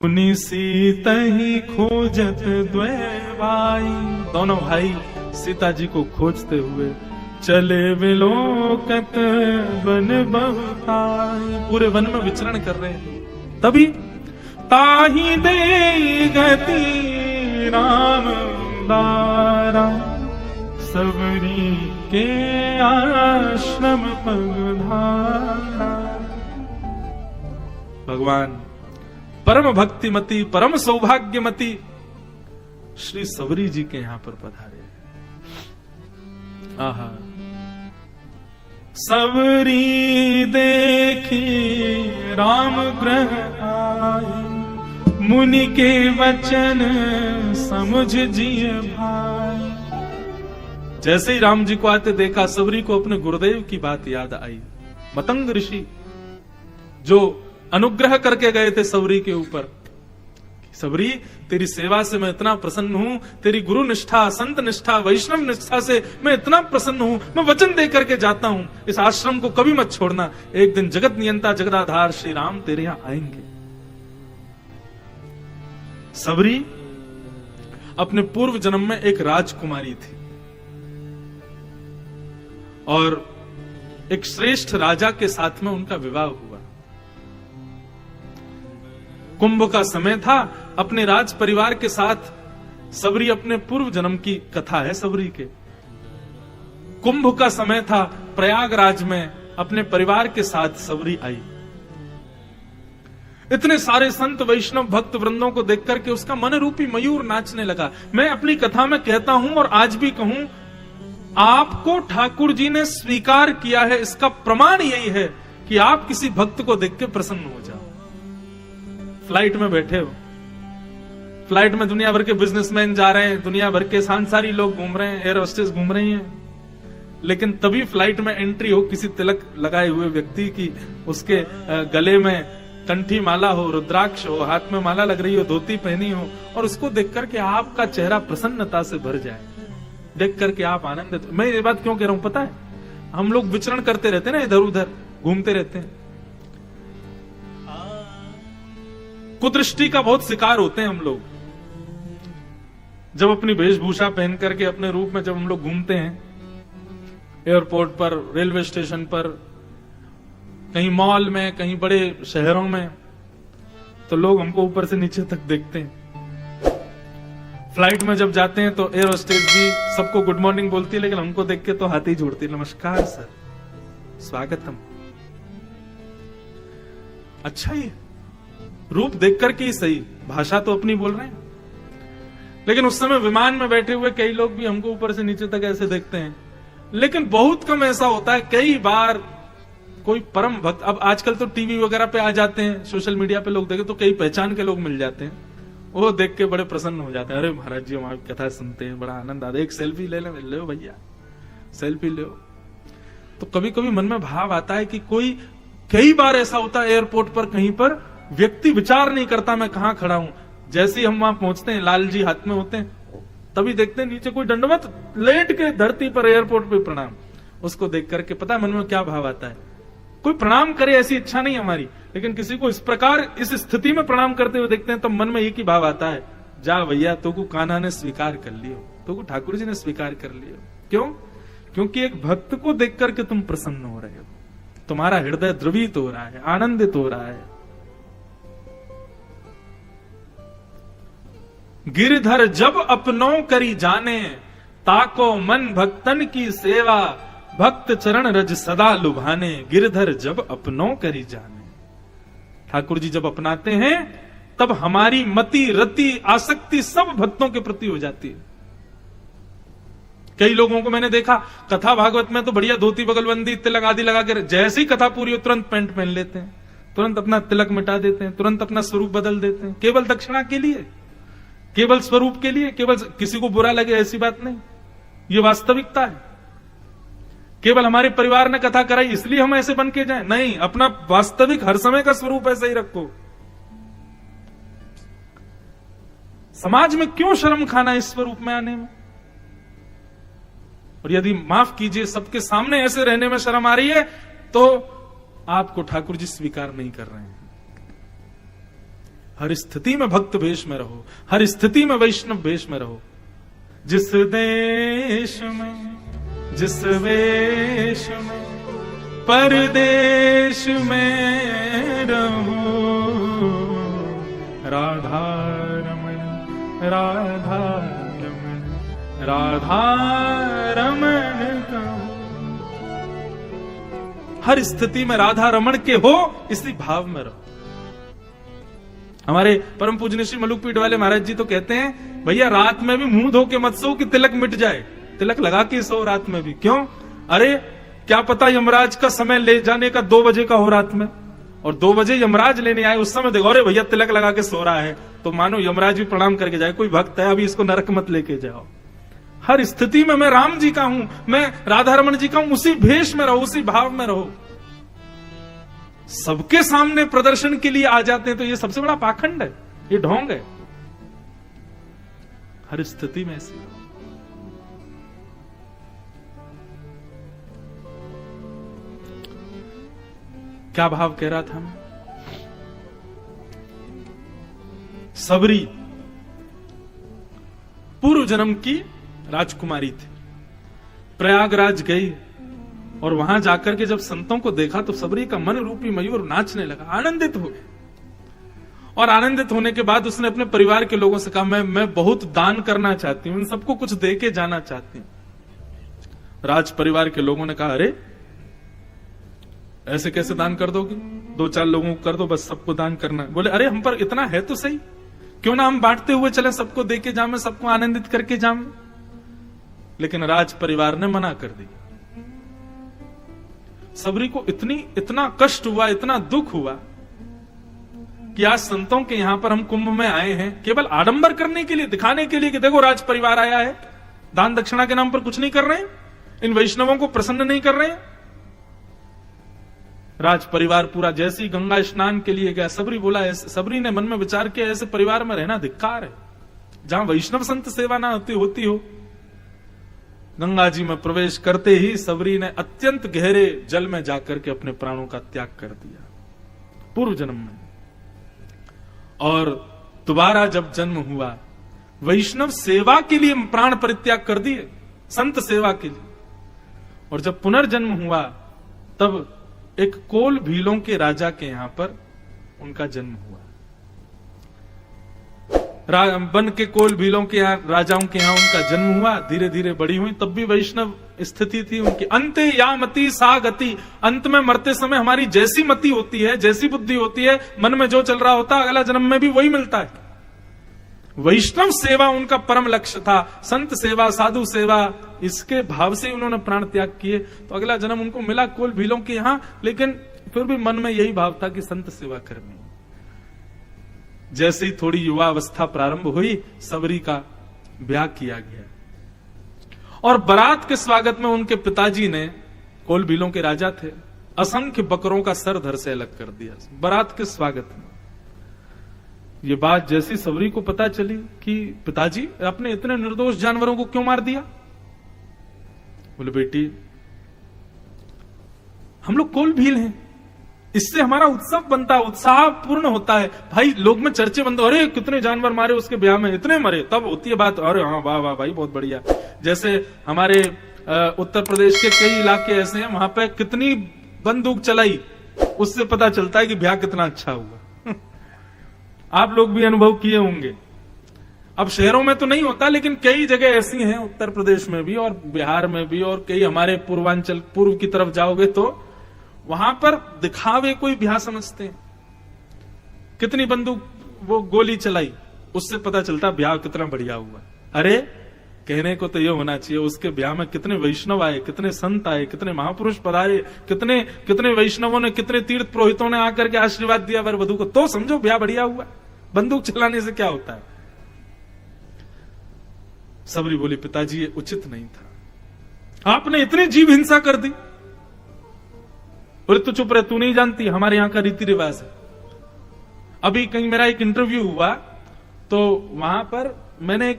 मुनि सीता ही खोजत द्वे भाई, दोनों भाई सीता जी को खोजते हुए चले विलोकत वन बहुताई, पूरे वन में विचरण कर रहे हैं। तभी ताही दे गति राम दारा, सबरी के आश्रम पगधारा। भगवान परम भक्तिमती परम सौभाग्यमती श्री सबरी जी के यहां पर पधारे। आहा, सबरी देखी राम ग्रह आए, मुनि के वचन समझ जिय भाई। जैसे ही राम जी को आते देखा, सबरी को अपने गुरुदेव की बात याद आई। मतंग ऋषि जो अनुग्रह करके गए थे सबरी के ऊपर, सबरी तेरी सेवा से मैं इतना प्रसन्न हूं, तेरी गुरु निष्ठा संत निष्ठा वैष्णव निष्ठा से मैं इतना प्रसन्न हूं, मैं वचन दे करके जाता हूं इस आश्रम को कभी मत छोड़ना, एक दिन जगत नियंता जगदाधार श्री राम तेरे यहां आएंगे। सबरी अपने पूर्व जन्म में एक राजकुमारी थी और एक श्रेष्ठ राजा के साथ में उनका विवाह हुआ। कुंभ का समय था, अपने राज परिवार के साथ सबरी अपने पूर्व जन्म की कथा है सबरी के। कुंभ का समय था, प्रयागराज में अपने परिवार के साथ सबरी आई। इतने सारे संत वैष्णव भक्त वृंदों को देख करके उसका मन रूपी मयूर नाचने लगा। मैं अपनी कथा में कहता हूं और आज भी कहूं, आपको ठाकुर जी ने स्वीकार किया है, इसका प्रमाण यही है कि आप किसी भक्त को देख के प्रसन्न हो जाओ। फ्लाइट में बैठे हो, फ्लाइट में दुनिया भर के बिजनेसमैन जा रहे हैं, दुनिया भर के सांसारी लोग घूम रहे हैं, एयर होस्टेस घूम रही हैं, लेकिन तभी फ्लाइट में एंट्री हो किसी तिलक लगाए हुए व्यक्ति की, उसके गले में कंठी माला हो, रुद्राक्ष हो, हाथ में माला लग रही हो, धोती पहनी हो, और उसको देख करके आपका चेहरा प्रसन्नता से भर जाए, देख करके आप आनंदित। मैं ये बात क्यों कह रहा हूं पता है, हम लोग विचरण करते रहते हैं ना, इधर उधर घूमते रहते हैं, कुदृष्टि का बहुत शिकार होते हैं हम लोग। जब अपनी वेशभूषा पहन करके अपने रूप में जब हम लोग घूमते हैं, एयरपोर्ट पर, रेलवे स्टेशन पर, कहीं मॉल में, कहीं बड़े शहरों में, तो लोग हमको ऊपर से नीचे तक देखते हैं। फ्लाइट में जब जाते हैं तो एयर होस्टेस भी सबको गुड मॉर्निंग बोलती है, लेकिन हमको देख के तो हाथ ही जोड़ती है, नमस्कार सर, स्वागतम। अच्छा ही रूप देख करके ही सही, भाषा तो अपनी बोल रहे हैं, लेकिन उस समय विमान में बैठे हुए कई लोग भी हमको ऊपर से नीचे तक ऐसे देखते हैं। लेकिन बहुत कम ऐसा होता है, कई बार कोई परम भक्त, अब आजकल तो टीवी वगैरह पे आ जाते हैं, सोशल मीडिया पे लोग देखे तो कई पहचान के लोग मिल जाते हैं, वो देख के बड़े प्रसन्न हो जाते हैं। अरे महाराज जी, हम आपकी कथा सुनते हैं, बड़ा आनंद आता है, एक सेल्फी ले लो भैया, सेल्फी लो। तो कभी कभी मन में भाव आता है कि कोई, कई बार ऐसा होता है एयरपोर्ट पर, कहीं पर व्यक्ति विचार नहीं करता मैं कहां खड़ा हूं, जैसे ही हम वहां पहुंचते हैं, लाल जी हाथ में होते हैं, तभी देखते हैं नीचे कोई दंडवत लेट के धरती पर, एयरपोर्ट पे प्रणाम। उसको देख करके पता है मन में क्या भाव आता है, कोई प्रणाम करे ऐसी इच्छा नहीं हमारी, लेकिन किसी को इस प्रकार इस स्थिति में प्रणाम करते हुए देखते हैं तो मन में एक ही भाव आता है, जा भैया, तो को कान्हा ने स्वीकार कर लियो, तो को ठाकुर जी ने स्वीकार कर लियो। क्यों? क्योंकि एक भक्त को देख करके तुम प्रसन्न हो रहे हो, तुम्हारा हृदय द्रवित हो रहा है, आनंदित हो रहा है। गिरधर जब अपनों करी जाने, ताको मन भक्तन की सेवा, भक्त चरण रज सदा लुभाने। गिरधर जब अपनों करी जाने, ठाकुर जी जब अपनाते हैं तब हमारी मति रति आसक्ति सब भक्तों के प्रति हो जाती है। कई लोगों को मैंने देखा कथा भागवत में तो बढ़िया धोती बगलबंदी तिलक आदि लगा के, जैसी कथा पूरी हो तुरंत पैंट पहन लेते हैं, तुरंत अपना तिलक मिटा देते हैं, तुरंत अपना स्वरूप बदल देते हैं, केवल दक्षिणा के लिए, केवल स्वरूप के लिए, केवल किसी को बुरा लगे ऐसी बात नहीं, ये वास्तविकता है। केवल हमारे परिवार ने कथा कराई इसलिए हम ऐसे बन के जाएं, नहीं, अपना वास्तविक हर समय का स्वरूप ऐसा ही रखो। समाज में क्यों शर्म खाना इस स्वरूप में आने में? और यदि माफ कीजिए सबके सामने ऐसे रहने में शर्म आ रही है तो आपको ठाकुर जी स्वीकार नहीं कर रहे हैं। हर स्थिति में भक्त वेश में रहो, हर स्थिति में वैष्णव वेश में रहो। जिस देश में, जिस वेश में, परदेश में रहो, राधा रमण, राधा रमण, राधा रमण कहो। हर स्थिति में राधा रमण के हो, इसी भाव में रहो। हमारे परम पूजनीय श्री मलुकपीठ वाले महाराज जी तो कहते हैं, भैया रात में भी मुंह धो के मत सो कि तिलक मिट जाए, तिलक लगा के सो रात में भी। क्यों? अरे क्या पता यमराज का समय ले जाने का 2 बजे का हो रात में, और 2 बजे यमराज लेने आए, उस समय देखो अरे भैया तिलक लगा के सो रहा है, तो मानो यमराज भी प्रणाम करके जाए, कोई भक्त है अभी इसको नरक मत लेके जाओ। हर स्थिति में मैं राम जी का हूं, मैं राधा रमण जी का हूं, उसी भेष में रहो, उसी भाव में रहो। सबके सामने प्रदर्शन के लिए आ जाते हैं तो ये सबसे बड़ा पाखंड है, ये ढोंग है। हर स्थिति में ऐसी रहो। क्या भाव कह रहा था मैं? सबरी पूर्व जन्म की राजकुमारी थी, प्रयागराज गई और वहां जाकर के जब संतों को देखा तो सबरी का मन रूपी मयूर नाचने लगा, आनंदित हो गया। और आनंदित होने के बाद उसने अपने परिवार के लोगों से कहा, मैं बहुत दान करना चाहती हूं, इन सबको कुछ दे के जाना चाहती हूं। राज परिवार के लोगों ने कहा, अरे ऐसे कैसे दान कर दोगे? 2-4 लोगों को कर दो, बस सबको दान करना है। बोले, अरे हम पर इतना है तो सही, क्यों ना हम बांटते हुए चले, सबको दे के जामे, सबको आनंदित करके जामे। लेकिन राज परिवार ने मना कर दी। सबरी को इतना कष्ट हुआ, इतना दुख हुआ कि आज संतों के यहां पर हम कुंभ में आए हैं केवल आडंबर करने के लिए, दिखाने के लिए कि देखो राज परिवार आया है, दान दक्षिणा के नाम पर कुछ नहीं कर रहे हैं, इन वैष्णवों को प्रसन्न नहीं कर रहे हैं। राज परिवार पूरा जैसे ही गंगा स्नान के लिए गया, सबरी बोला, सबरी ने मन में विचार किया, ऐसे परिवार में रहना धिक्कार है, जहां वैष्णव संत सेवा ना होती हो। गंगा जी में प्रवेश करते ही सबरी ने अत्यंत गहरे जल में जाकर के अपने प्राणों का त्याग कर दिया पूर्व जन्म में। और दोबारा जब जन्म हुआ, वैष्णव सेवा के लिए प्राण परित्याग कर दिए, संत सेवा के लिए। और जब पुनर्जन्म हुआ तब एक कोल भीलों के राजा के यहां पर उनका जन्म हुआ। बन के कोल भीलों के यहाँ, राजाओं के यहाँ उनका जन्म हुआ, धीरे धीरे बड़ी हुई, तब भी वैष्णव स्थिति थी उनकी। अंते या मति सा गति, अंत में मरते समय हमारी जैसी मति होती है, जैसी बुद्धि होती है, मन में जो चल रहा होता है, अगला जन्म में भी वही मिलता है। वैष्णव सेवा उनका परम लक्ष्य था, संत सेवा, साधु सेवा, इसके भाव से उन्होंने प्राण त्याग किए। तो अगला जन्म उनको मिला कोल भीलों के यहाँ, लेकिन फिर भी मन में यही भाव था कि संत सेवा करनी। जैसे ही थोड़ी युवा अवस्था प्रारंभ हुई, सबरी का ब्याह किया गया और बारात के स्वागत में उनके पिताजी ने, कोल भीलों के राजा थे, असंख्य बकरों का सर धड़ से अलग कर दिया बारात के स्वागत में। ये बात जैसी सबरी को पता चली कि पिताजी आपने इतने निर्दोष जानवरों को क्यों मार दिया? बोले, बेटी हम लोग कोल भील हैं, इससे हमारा उत्सव बनता है, उत्साह पूर्ण होता है। भाई लोग में चर्चे बनते, अरे कितने जानवर मारे उसके ब्याह में, इतने मरे, तब होती है बात, अरे हाँ वाह वाह भाई बहुत बढ़िया। जैसे हमारे उत्तर प्रदेश के कई इलाके ऐसे हैं, वहां पे कितनी बंदूक चलाई, उससे पता चलता है कि ब्याह कितना अच्छा हुआ। आप लोग भी अनुभव किए होंगे। अब शहरों में तो नहीं होता, लेकिन कई जगह ऐसी हैं, उत्तर प्रदेश में भी और बिहार में भी, और कई हमारे पूर्वांचल, पूर्व की तरफ जाओगे तो वहां पर दिखावे कोई ब्याह समझते हैं। कितनी बंदूक वो गोली चलाई, उससे पता चलता ब्याह कितना बढ़िया हुआ। अरे कहने को तो ये होना चाहिए, उसके ब्याह में कितने वैष्णव आए, कितने संत आए, कितने महापुरुष पधारे, कितने कितने वैष्णवों ने, कितने तीर्थ पुरोहितों ने आकर के आशीर्वाद दिया वर वधू को, तो समझो ब्याह बढ़िया हुआ। बंदूक चलाने से क्या होता है? सबरी बोली, पिताजी ये उचित नहीं था, आपने इतनी जीव हिंसा कर दी। और तू चुप रहे, तू नहीं जानती हमारे यहां का रीति रिवाज है। अभी कहीं मेरा एक इंटरव्यू हुआ तो वहां पर मैंने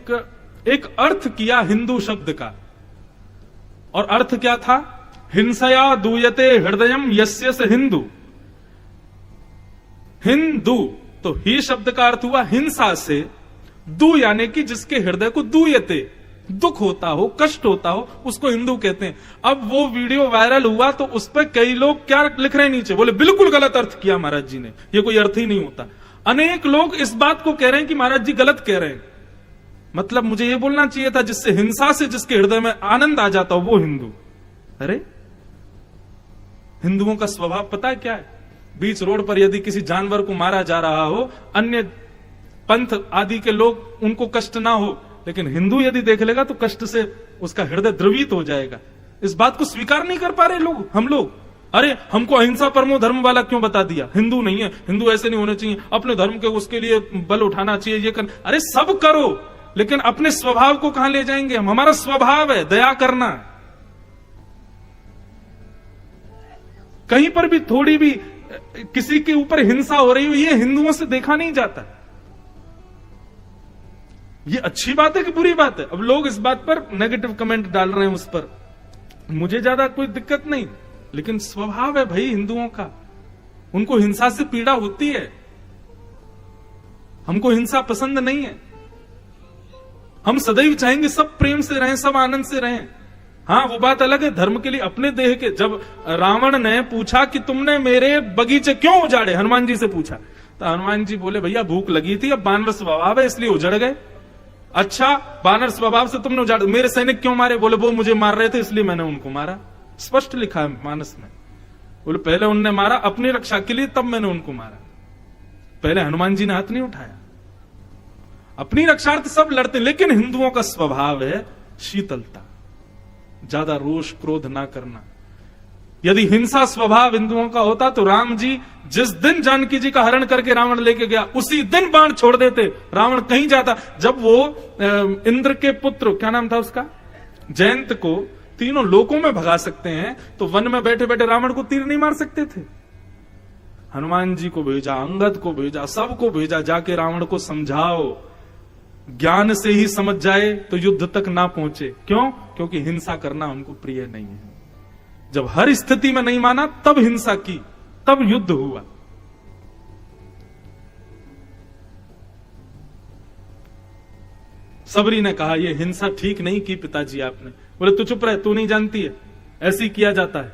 एक अर्थ किया हिंदू शब्द का, और अर्थ क्या था? हिंसया दूयते हृदयम यस्य स हिंदू। हिंदू तो ही शब्द का अर्थ हुआ हिंसा से। दू यानी कि जिसके हृदय को दूयते, दुख होता हो, कष्ट होता हो, उसको हिंदू कहते हैं। अब वो वीडियो वायरल हुआ तो उस पर कई लोग क्या लिख रहे हैं नीचे, बोले बिल्कुल गलत अर्थ किया महाराज जी ने, ये कोई अर्थ ही नहीं होता। अनेक लोग इस बात को कह रहे हैं कि महाराज जी गलत कह रहे हैं। मतलब मुझे ये बोलना चाहिए था जिससे हिंसा से जिसके हृदय में आनंद आ जाता हो वो हिंदू। अरे हिंदुओं का स्वभाव पता है क्या है? बीच रोड पर यदि किसी जानवर को मारा जा रहा हो, अन्य पंथ आदि के लोग उनको कष्ट ना हो, लेकिन हिंदू यदि देख लेगा तो कष्ट से उसका हृदय द्रवित हो जाएगा। इस बात को स्वीकार नहीं कर पा रहे लोग, हम लोग। अरे हमको अहिंसा परमो धर्म वाला क्यों बता दिया? हिंदू नहीं है, हिंदू ऐसे नहीं होने चाहिए, अपने धर्म के उसके लिए बल उठाना चाहिए, ये कर। अरे सब करो, लेकिन अपने स्वभाव को कहां ले जाएंगे हम? हमारा स्वभाव है दया करना। कहीं पर भी थोड़ी भी किसी के ऊपर हिंसा हो रही हो, ये हिंदुओं से देखा नहीं जाता। ये अच्छी बात है कि बुरी बात है? अब लोग इस बात पर नेगेटिव कमेंट डाल रहे हैं, उस पर मुझे ज्यादा कोई दिक्कत नहीं, लेकिन स्वभाव है भाई हिंदुओं का, उनको हिंसा से पीड़ा होती है। हमको हिंसा पसंद नहीं है। हम सदैव चाहेंगे सब प्रेम से रहें, सब आनंद से रहें। हाँ, वो बात अलग है धर्म के लिए अपने देह के। जब रावण ने पूछा कि तुमने मेरे बगीचे क्यों उजाड़े, हनुमान जी से पूछा, तो हनुमान जी बोले भैया भूख लगी थी, अब बानर स्वभाव है इसलिए उजड़ गए। अच्छा, बानर स्वभाव से तुमने उजाड़, मेरे सैनिक क्यों मारे? बोले वो मुझे मार रहे थे इसलिए मैंने उनको मारा। स्पष्ट लिखा है मानस में। बोले पहले उनने मारा अपनी रक्षा के लिए, तब मैंने उनको मारा। पहले हनुमान जी ने हाथ नहीं उठाया। अपनी रक्षार्थ सब लड़ते, लेकिन हिंदुओं का स्वभाव है शीतलता, ज्यादा रोष क्रोध ना करना। यदि हिंसा स्वभाव हिंदुओं का होता तो राम जी जिस दिन जानकी जी का हरण करके रावण लेके गया, उसी दिन बाण छोड़ देते, रावण कहीं जाता। जब वो इंद्र के पुत्र, क्या नाम था उसका, जयंत को तीनों लोकों में भगा सकते हैं, तो वन में बैठे बैठे रावण को तीर नहीं मार सकते थे? हनुमान जी को भेजा, अंगद को भेजा, सबको भेजा, जाके रावण को समझाओ, ज्ञान से ही समझ जाए तो युद्ध तक ना पहुंचे। क्यों? क्योंकि हिंसा करना हमको प्रिय नहीं है। जब हर स्थिति में नहीं माना तब हिंसा की, तब युद्ध हुआ। सबरी ने कहा यह हिंसा ठीक नहीं की पिताजी आपने। बोले तू चुप रहे, तू नहीं जानती है, ऐसे ही किया जाता है।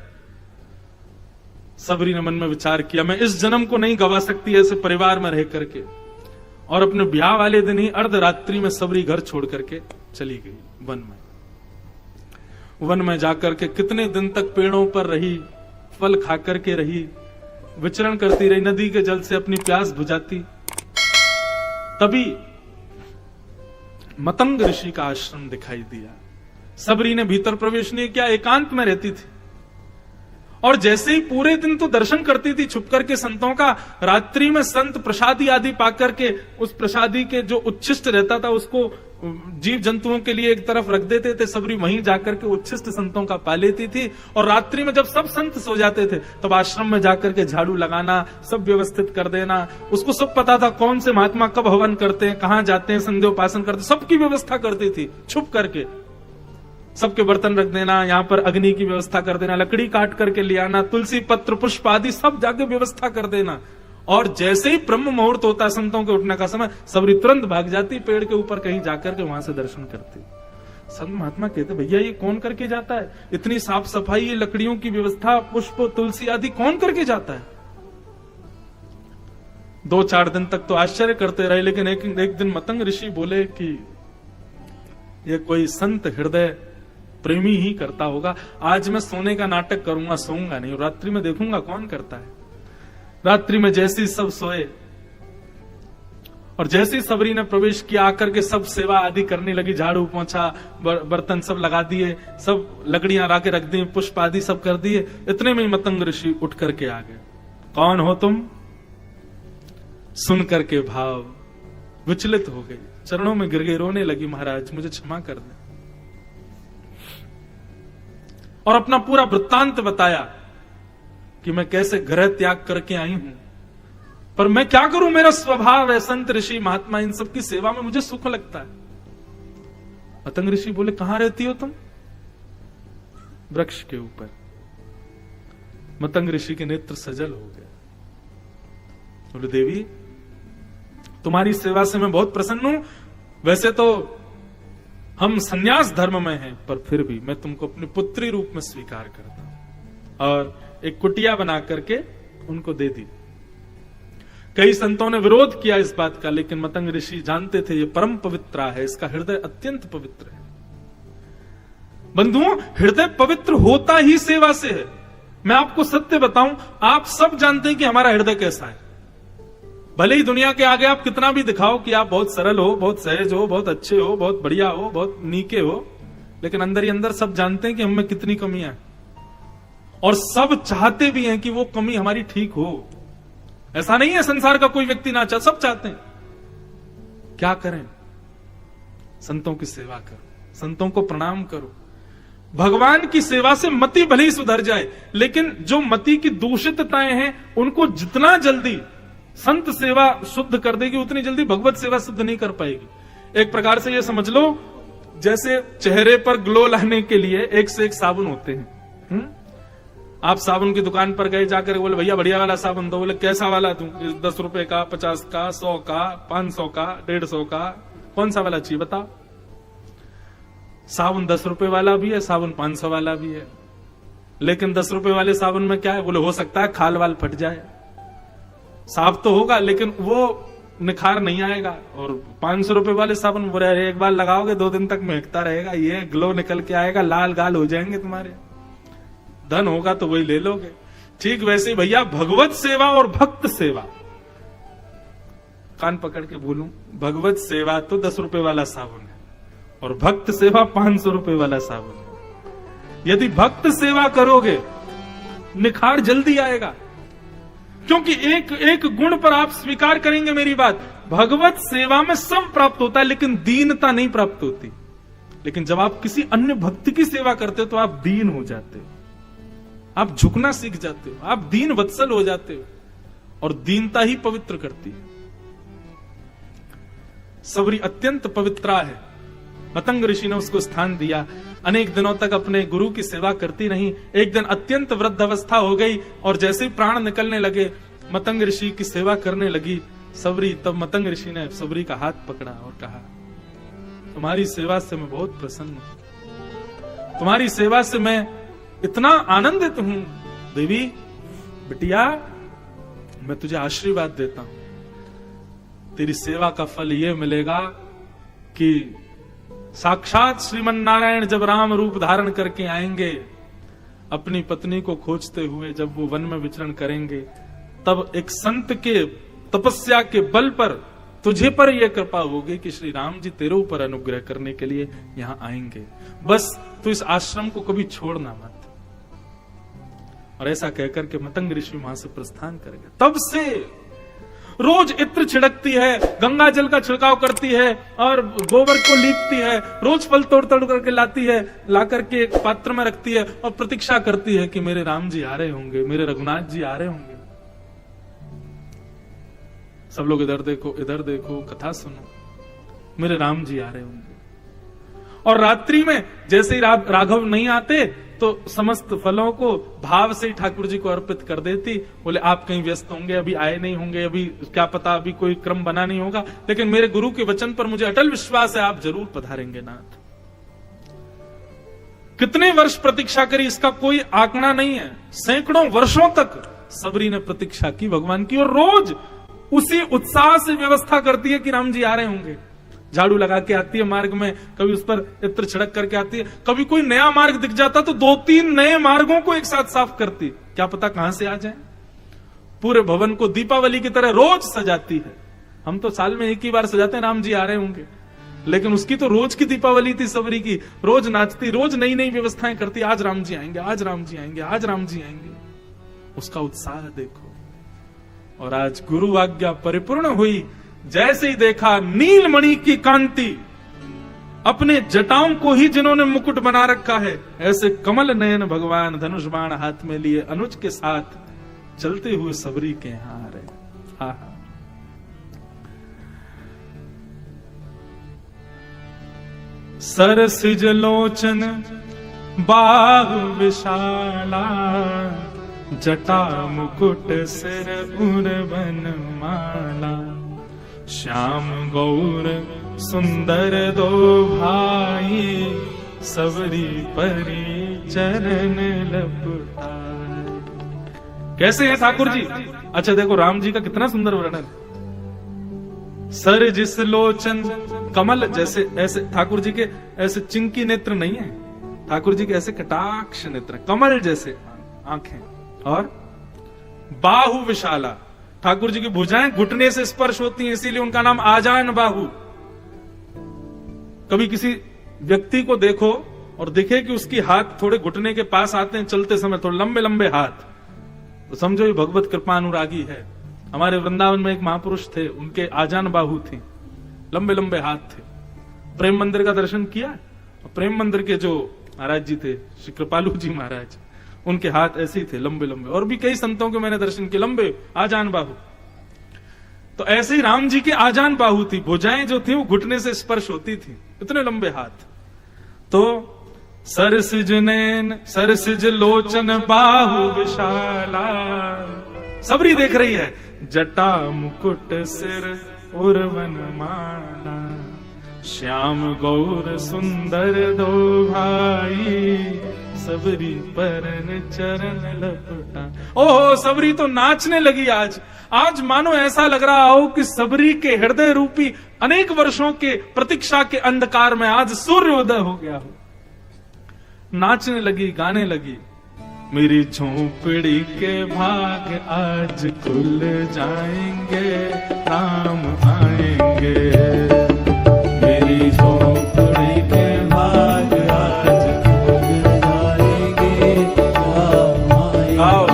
सबरी ने मन में विचार किया, मैं इस जन्म को नहीं गवा सकती ऐसे परिवार में रह करके। और अपने ब्याह वाले दिन ही अर्धरात्रि में सबरी घर छोड़ करके चली गई वन में। वन में जाकर के कितने दिन तक पेड़ों पर रही, फल खा करके रही, विचरण करती रही, नदी के जल से अपनी प्यास बुझाती। तभी मतंग ऋषि का आश्रम दिखाई दिया। सबरी ने भीतर प्रवेश नहीं किया, एकांत में रहती थी। और जैसे ही पूरे दिन तो दर्शन करती थी छुप करके संतों का, रात्रि में संत प्रसादी आदि पाकर के उस प्रसादी के जो उच्छिष्ट रहता था उसको जीव जंतुओं के लिए एक तरफ रख देते थे। सबरी वहीं जाकर के उच्छिष्ट संतों का पा लेती थी। और रात्रि में जब सब संत सो जाते थे तब आश्रम में जाकर के झाड़ू लगाना, सब व्यवस्थित कर देना। उसको सब पता था कौन से महात्मा कब हवन करते हैं, कहां जाते हैं, संध्योपासन करते, सबकी व्यवस्था करती थी छुप करके। सबके बर्तन रख देना, यहाँ पर अग्नि की व्यवस्था कर देना, लकड़ी काट करके ले आना, तुलसी पत्र पुष्प आदि सब जाके व्यवस्था कर देना। और जैसे ही ब्रह्म मुहूर्त होता, संतों के उठने का समय, सबरी तुरंत भाग जाती, पेड़ के ऊपर कहीं जाकर के वहां से दर्शन करती। संत महात्मा कहते भैया ये कौन करके जाता है? इतनी साफ सफाई, ये लकड़ियों की व्यवस्था, पुष्प तुलसी आदि कौन करके जाता है? 2-4 दिन तक तो आश्चर्य करते रहे, लेकिन एक दिन मतंग ऋषि बोले कि ये कोई संत हृदय प्रेमी ही करता होगा। आज मैं सोने का नाटक करूंगा, सोऊंगा नहीं, रात्रि में देखूंगा कौन करता है। रात्रि में जैसे ही सब सोए और जैसे ही सबरी ने प्रवेश किया, आकर के सब सेवा आदि करने लगी, झाड़ू पोंछा, बर्तन सब लगा दिए, सब लकड़ियां ला के रख दी, पुष्प आदि सब कर दिए। इतने में ही मतंग ऋषि उठ करके आ गए। कौन हो तुम? सुन करके भाव विचलित हो गई, चरणों में गिर गई, रोने लगी, महाराज मुझे क्षमा कर दे। और अपना पूरा वृत्तांत बताया कि मैं कैसे ग्रह त्याग करके आई हूं, पर मैं क्या करूं, मेरा स्वभाव है, संत ऋषि महात्मा इन सबकी सेवा में मुझे सुख लगता है। मतंग ऋषि बोले कहां रहती हो तुम? वृक्ष के ऊपर। मतंग ऋषि के नेत्र सजल हो गए। बोले देवी तुम्हारी सेवा से मैं बहुत प्रसन्न हूं। वैसे तो हम संन्यास धर्म में हैं, पर फिर भी मैं तुमको अपनी पुत्री रूप में स्वीकार करता हूं। और एक कुटिया बना करके उनको दे दी। कई संतों ने विरोध किया इस बात का, लेकिन मतंग ऋषि जानते थे ये परम पवित्र है, इसका हृदय अत्यंत पवित्र है। बंधुओं, हृदय पवित्र होता ही सेवा से है। मैं आपको सत्य बताऊं, आप सब जानते हैं कि हमारा हृदय कैसा है। भले ही दुनिया के आगे आप कितना भी दिखाओ कि आप बहुत सरल हो, बहुत सहज हो, बहुत अच्छे हो, बहुत बढ़िया हो, बहुत नीके हो, लेकिन अंदर ही अंदर सब जानते हैं कि हमें कितनी कमियां हैं, और सब चाहते भी हैं कि वो कमी हमारी ठीक हो। ऐसा नहीं है संसार का कोई व्यक्ति ना चाहे, सब चाहते हैं। क्या करें? संतों की सेवा करो, संतों को प्रणाम करो। भगवान की सेवा से मति भले ही सुधर जाए, लेकिन जो मति की दूषितताएं हैं उनको जितना जल्दी संत सेवा शुद्ध कर देगी, उतनी जल्दी भगवत सेवा शुद्ध नहीं कर पाएगी। एक प्रकार से ये समझ लो, जैसे चेहरे पर ग्लो लाने के लिए एक से एक साबुन होते हैं। आप साबुन की दुकान पर गए, जाकर बोले भैया बढ़िया वाला साबुन दो। बोले कैसा वाला दूं? 10 रुपए का, 50 का, 100 का, 500 का, 150 का, कौन सा वाला चाहिए बताओ? साबुन 10 रुपए वाला भी है, साबुन 500 वाला भी है, लेकिन 10 रुपए वाले साबुन में क्या है? बोले हो सकता है खाल वाल फट जाए, साफ तो होगा लेकिन वो निखार नहीं आएगा। और 500 रुपए वाले साबुन बोले एक बार लगाओगे 2 दिन तक महकता रहेगा, ये ग्लो निकल के आएगा, लाल गाल हो जाएंगे तुम्हारे, धन होगा तो वही ले लोगे। ठीक वैसे भैया भगवत सेवा और भक्त सेवा, कान पकड़ के बोलूं, भगवत सेवा तो 10 रुपए वाला साबुन है और भक्त सेवा 500 रुपए वाला साबुन है। यदि भक्त सेवा करोगे निखार जल्दी आएगा, क्योंकि एक एक गुण पर आप स्वीकार करेंगे मेरी बात। भगवत सेवा में सब प्राप्त होता है, लेकिन दीनता नहीं प्राप्त होती। लेकिन जब आप किसी अन्य भक्ति की सेवा करते हो तो आप दीन हो जाते हो, आप झुकना सीख जाते हो, आप दीन वत्सल हो जाते हो, और दीनता ही पवित्र करती है। सबरी अत्यंत पवित्रा है, मतंग ऋषि ने उसको स्थान दिया। अनेक दिनों तक अपने गुरु की सेवा करती रही। एक दिन अत्यंत वृद्ध अवस्था हो गई और जैसे ही प्राण निकलने लगे, मतंग ऋषि की सेवा करने लगी सबरी। तब मतंग ऋषि ने सबरी का हाथ पकड़ा और कहा, तुम्हारी सेवा से मैं बहुत प्रसन्न हूं, तुम्हारी सेवा से मैं इतना आनंदित हूं। देवी बिटिया, मैं तुझे आशीर्वाद देता हूं, तेरी सेवा का फल यह मिलेगा कि साक्षात श्रीमन नारायण जब राम रूप धारण करके आएंगे, अपनी पत्नी को खोजते हुए जब वो वन में विचरण करेंगे, तब एक संत के तपस्या के बल पर तुझे पर यह कृपा होगी कि श्री राम जी तेरे ऊपर अनुग्रह करने के लिए यहां आएंगे। बस तू इस आश्रम को कभी छोड़ना मत। और ऐसा कहकर के मतंग ऋषि वहां से प्रस्थान कर गए। तब से रोज इत्र छिड़कती है, गंगा जल का छिड़काव करती है और गोबर को लीपती है, रोज फल तोड़ तोड़ करके लाती है, ला करके एक पात्र में रखती है और प्रतीक्षा करती है कि मेरे राम जी आ रहे होंगे, मेरे रघुनाथ जी आ रहे होंगे। सब लोग इधर देखो, कथा सुनो, मेरे राम जी आ रहे होंगे। और रात्रि में जैसे ही राघव नहीं आते तो समस्त फलों को भाव से ठाकुर जी को अर्पित कर देती। बोले आप कहीं व्यस्त होंगे, अभी आए नहीं होंगे, अभी क्या पता, अभी कोई क्रम बना नहीं होगा, लेकिन मेरे गुरु के वचन पर मुझे अटल विश्वास है, आप जरूर पधारेंगे नाथ। कितने वर्ष प्रतीक्षा करी इसका कोई आंकड़ा नहीं है। सैकड़ों वर्षों तक सबरी ने प्रतीक्षा की भगवान की, और रोज उसी उत्साह से व्यवस्था करती है कि राम जी आ रहे होंगे। झाड़ू लगा के आती है मार्ग में, कभी उस पर इत्र छिड़क करके आती है, कभी कोई नया मार्ग दिख जाता तो 2-3 नए मार्गों को एक साथ साफ करती, क्या पता कहां से आ जाए। पूरे भवन को दीपावली की तरह रोज सजाती है। हम तो साल में एक ही बार सजाते हैं राम जी आ रहे होंगे, लेकिन उसकी तो रोज की दीपावली थी सबरी की। रोज नाचती, रोज नई नई व्यवस्थाएं करती, आज राम जी आएंगे, आज राम जी आएंगे, आज राम जी आएंगे। उसका उत्साह देखो। और आज गुरु आज्ञा परिपूर्ण हुई, जैसे ही देखा नीलमणि की कांति, अपने जटाओं को ही जिन्होंने मुकुट बना रखा है, ऐसे कमल नयन भगवान धनुष बाण हाथ में लिए अनुज के साथ चलते हुए सबरी के यहां आ रहे। आहा, सरसिज लोचन बाहु विशाला, जटा मुकुट सिर उर बनमाला, श्याम गौर सुंदर दो भाई, सबरी परी चरण लपटाए। कैसे हैं ठाकुर जी? अच्छा देखो राम जी का कितना सुंदर वर्णन। सर जिस लोचन कमल जैसे, ऐसे ठाकुर जी के ऐसे चिंकी नेत्र नहीं है, ठाकुर जी के ऐसे कटाक्ष नेत्र, कमल जैसे आंखें, और बाहु विशाला, ठाकुर जी की भुजाएं घुटने से स्पर्श होती हैं, इसीलिए उनका नाम आजान बाहु। कभी किसी व्यक्ति को देखो और दिखे कि उसकी हाथ थोड़े घुटने के पास आते हैं चलते समय, थोड़े लंबे लंबे हाथ, तो समझो ये भगवत कृपा अनुरागी है। हमारे वृंदावन में एक महापुरुष थे, उनके आजान बाहु थी, लंबे लंबे हाथ थे। प्रेम मंदिर का दर्शन किया, प्रेम मंदिर के जो महाराज जी थे, श्री कृपालु जी महाराज, उनके हाथ ऐसे ही थे, लंबे लंबे। और भी कई संतों के मैंने दर्शन किए, लंबे आजान बाहु। तो ऐसे ही राम जी के आजान बाहु थी, भुजाएं जो थी वो घुटने से स्पर्श होती थी, इतने लंबे हाथ। तो सरसिज नैन सरसिज लोचन बाहु विशाला, सबरी देख रही है, जटा मुकुट सिर उर्वन माला, श्याम गौर सुंदर दो भाई, सबरी परन चरण लपटा। ओहो, सबरी तो नाचने लगी आज। आज मानो ऐसा लग रहा हो कि सबरी के हृदय रूपी अनेक वर्षों के प्रतीक्षा के अंधकार में आज सूर्योदय हो गया हो। नाचने लगी, गाने लगी। मेरी झोंपड़ी के भाग आज खुल जाएंगे, राम आएंगे। मेरी झोंपड़ी के भाग आज खुल जाएंगे, राम आएंगे।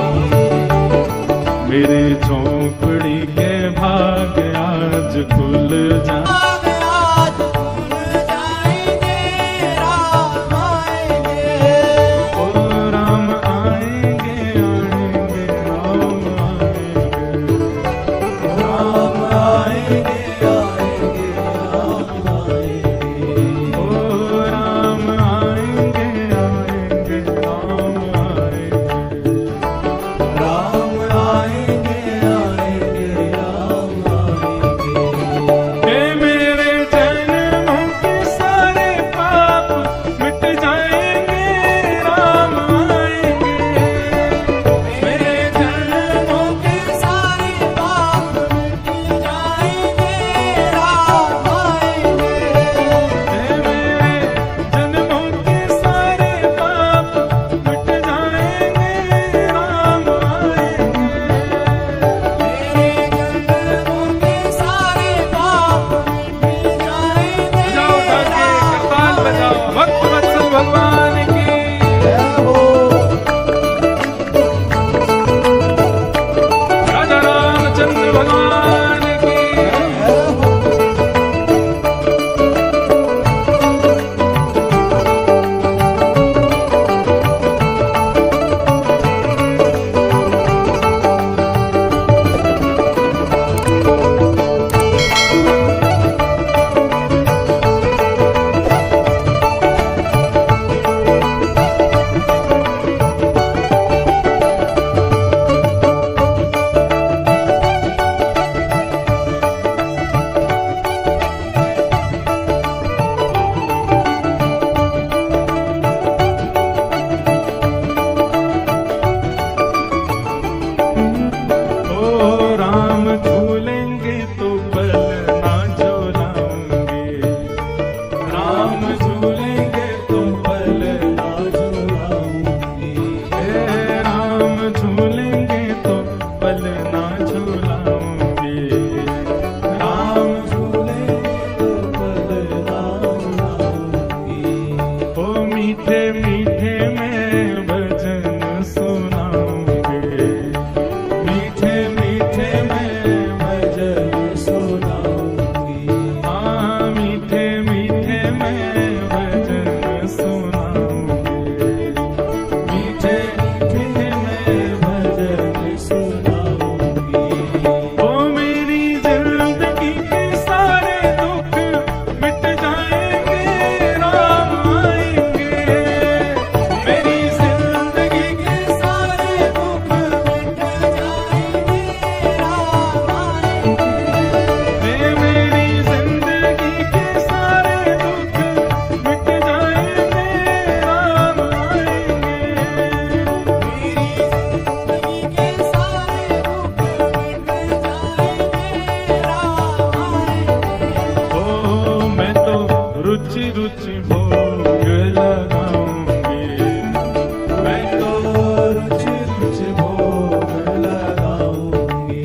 मेरे झोंपड़ी के भाग आज खुल जाएंगे, रुचि रुचि भोग लगाऊंगी, मैं तो रुचि रुचि भोग लगाऊंगी।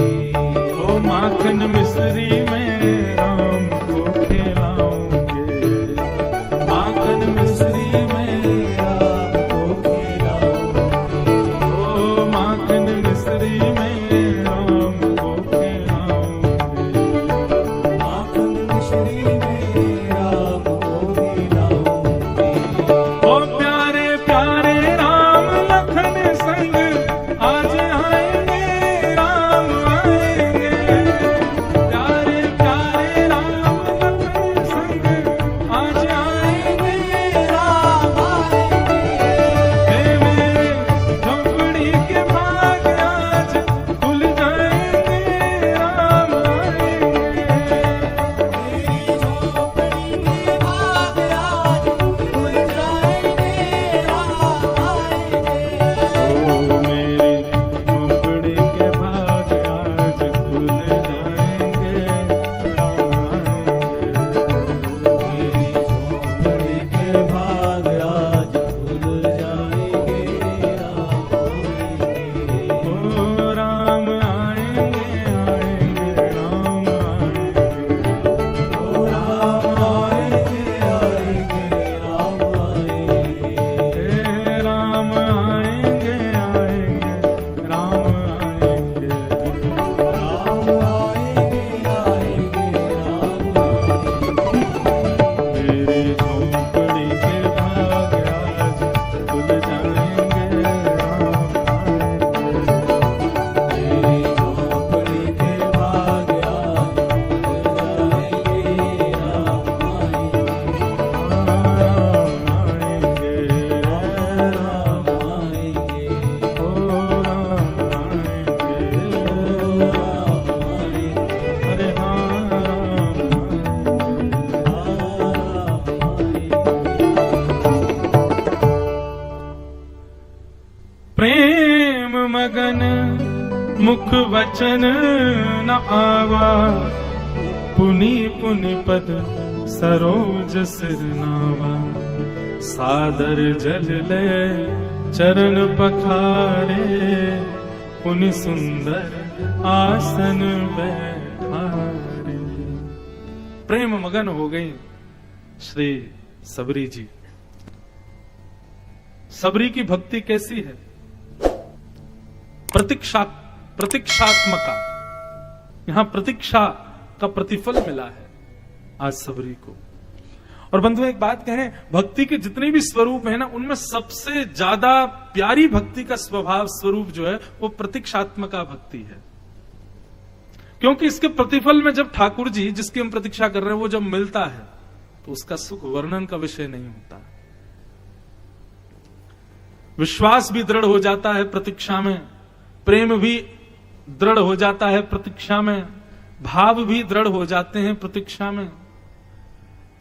ओ माखन मिश्री में राम को खिलाऊंगी, माखन मिश्री में राम को खिलाऊंगी। ओ माखन मिश्री में राम को खिलाऊंगी, माखन मिश्री में राम को खिलाऊंगी। ओ प्यारे प्यारे राम लखन संग आज आएंगे, राम आएंगे, प्यारे प्यारे राम लखन संग आज आएंगे, राम आएंगे। हे मेरे झोपड़ी के भाग आज खुल जाएंगे, राम आएंगे। मेरी झोपड़ी के भाग आज खुल जाएंगे, राम आएंगे। ओ मेरे झोपड़ी के भाग आज खुल जाएंगे, राम आएंगे। मेरी झोपड़ी के भाग आज खुल जाएंगे, राम आएंगे। ओ राम आएंगे, आएंगे, राम आएंगे, राम आएंगे, आएंगे, राम आएंगे। हे राम आएंगे, आएंगे, राम आएंगे। राम आएंगे, प्रेम मगन मुख वचन न आवा, पुनि पुनि पद सरोज सिर नावा, सादर जल ले चरण पखारे, पुनि सुंदर आसन बैठारे। प्रेम मगन हो गई श्री सबरी जी। सबरी की भक्ति कैसी है? प्रतीक्षात्मका। यहां प्रतीक्षा का प्रतिफल मिला है आज सबरी को। और बंधुओं एक बात कहें, भक्ति के जितने भी स्वरूप हैं ना, उनमें सबसे ज्यादा प्यारी भक्ति का स्वभाव स्वरूप जो है वो प्रतीक्षात्मका भक्ति है। क्योंकि इसके प्रतिफल में जब ठाकुर जी जिसकी हम प्रतीक्षा कर रहे हैं वो जब मिलता है तो उसका सुख वर्णन का विषय नहीं होता। विश्वास भी दृढ़ हो जाता है प्रतीक्षा में, प्रेम भी दृढ़ हो जाता है प्रतीक्षा में, भाव भी दृढ़ हो जाते हैं प्रतीक्षा में।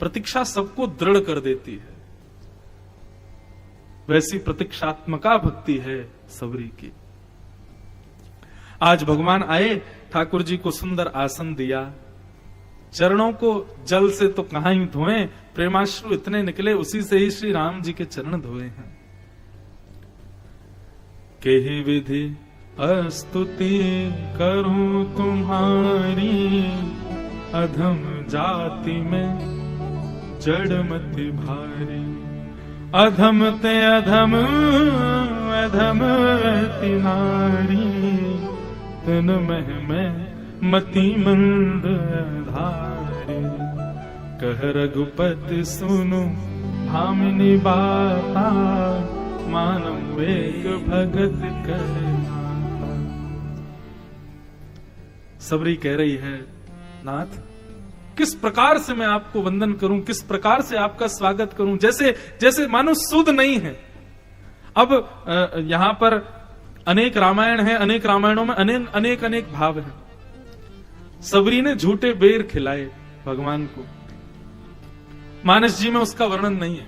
प्रतीक्षा सबको दृढ़ कर देती है। वैसी प्रतीक्षात्मका भक्ति है सबरी की। आज भगवान आए, ठाकुर जी को सुंदर आसन दिया, चरणों को जल से तो कहां ही धोए, प्रेमाश्रु इतने निकले उसी से ही श्री राम जी के चरण धोए हैं। केहि विधि स्तुति करूं तुम्हारी, अधम जाति में जड़मति भारी, अधम ते अधम अधम तिनारी, तन मह में मति मंद धारी, कह रघुपति सुनु भामिनी बाता, मानव एक भगत करना। सबरी कह रही है, नाथ किस प्रकार से मैं आपको वंदन करूं, किस प्रकार से आपका स्वागत करूं, जैसे जैसे मानो सुध नहीं है। अब यहां पर अनेक रामायण है, अनेक रामायणों में अनेक अनेक भाव हैं। सबरी ने झूठे बेर खिलाए भगवान को, मानस जी में उसका वर्णन नहीं है,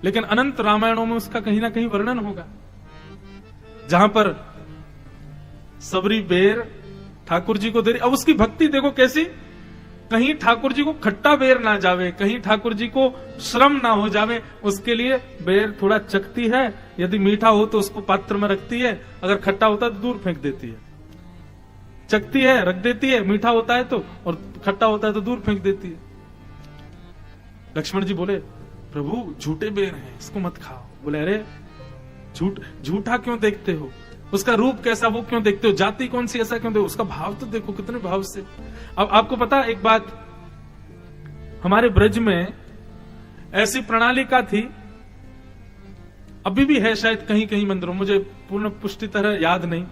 लेकिन अनंत रामायणों में उसका कहीं ना कहीं वर्णन होगा, जहां पर सबरी बेर ठाकुर जी को दे रही। अब उसकी भक्ति देखो कैसी, कहीं ठाकुर जी को खट्टा बेर ना जावे, कहीं ठाकुर जी को श्रम ना हो जावे, उसके लिए बेर थोड़ा चखती है। यदि मीठा हो तो उसको पात्र में रखती है, अगर खट्टा होता है तो दूर फेंक देती है। चखती है, रख देती है, मीठा होता है तो, और खट्टा होता है तो दूर फेंक देती है। लक्ष्मण जी बोले, प्रभु झूठे बेर हैं, इसको मत खाओ। बोले, अरे झूठा क्यों देखते हो? उसका रूप कैसा, वो क्यों देखते हो? जाति कौन सी, ऐसा क्यों देखो? उसका भाव तो देखो, कितने भाव से। अब आपको पता एक बात, हमारे ब्रज में ऐसी प्रणाली का थी, अभी भी है शायद कहीं कहीं मंदिरों, मुझे पूर्ण पुष्टि तरह याद नहीं।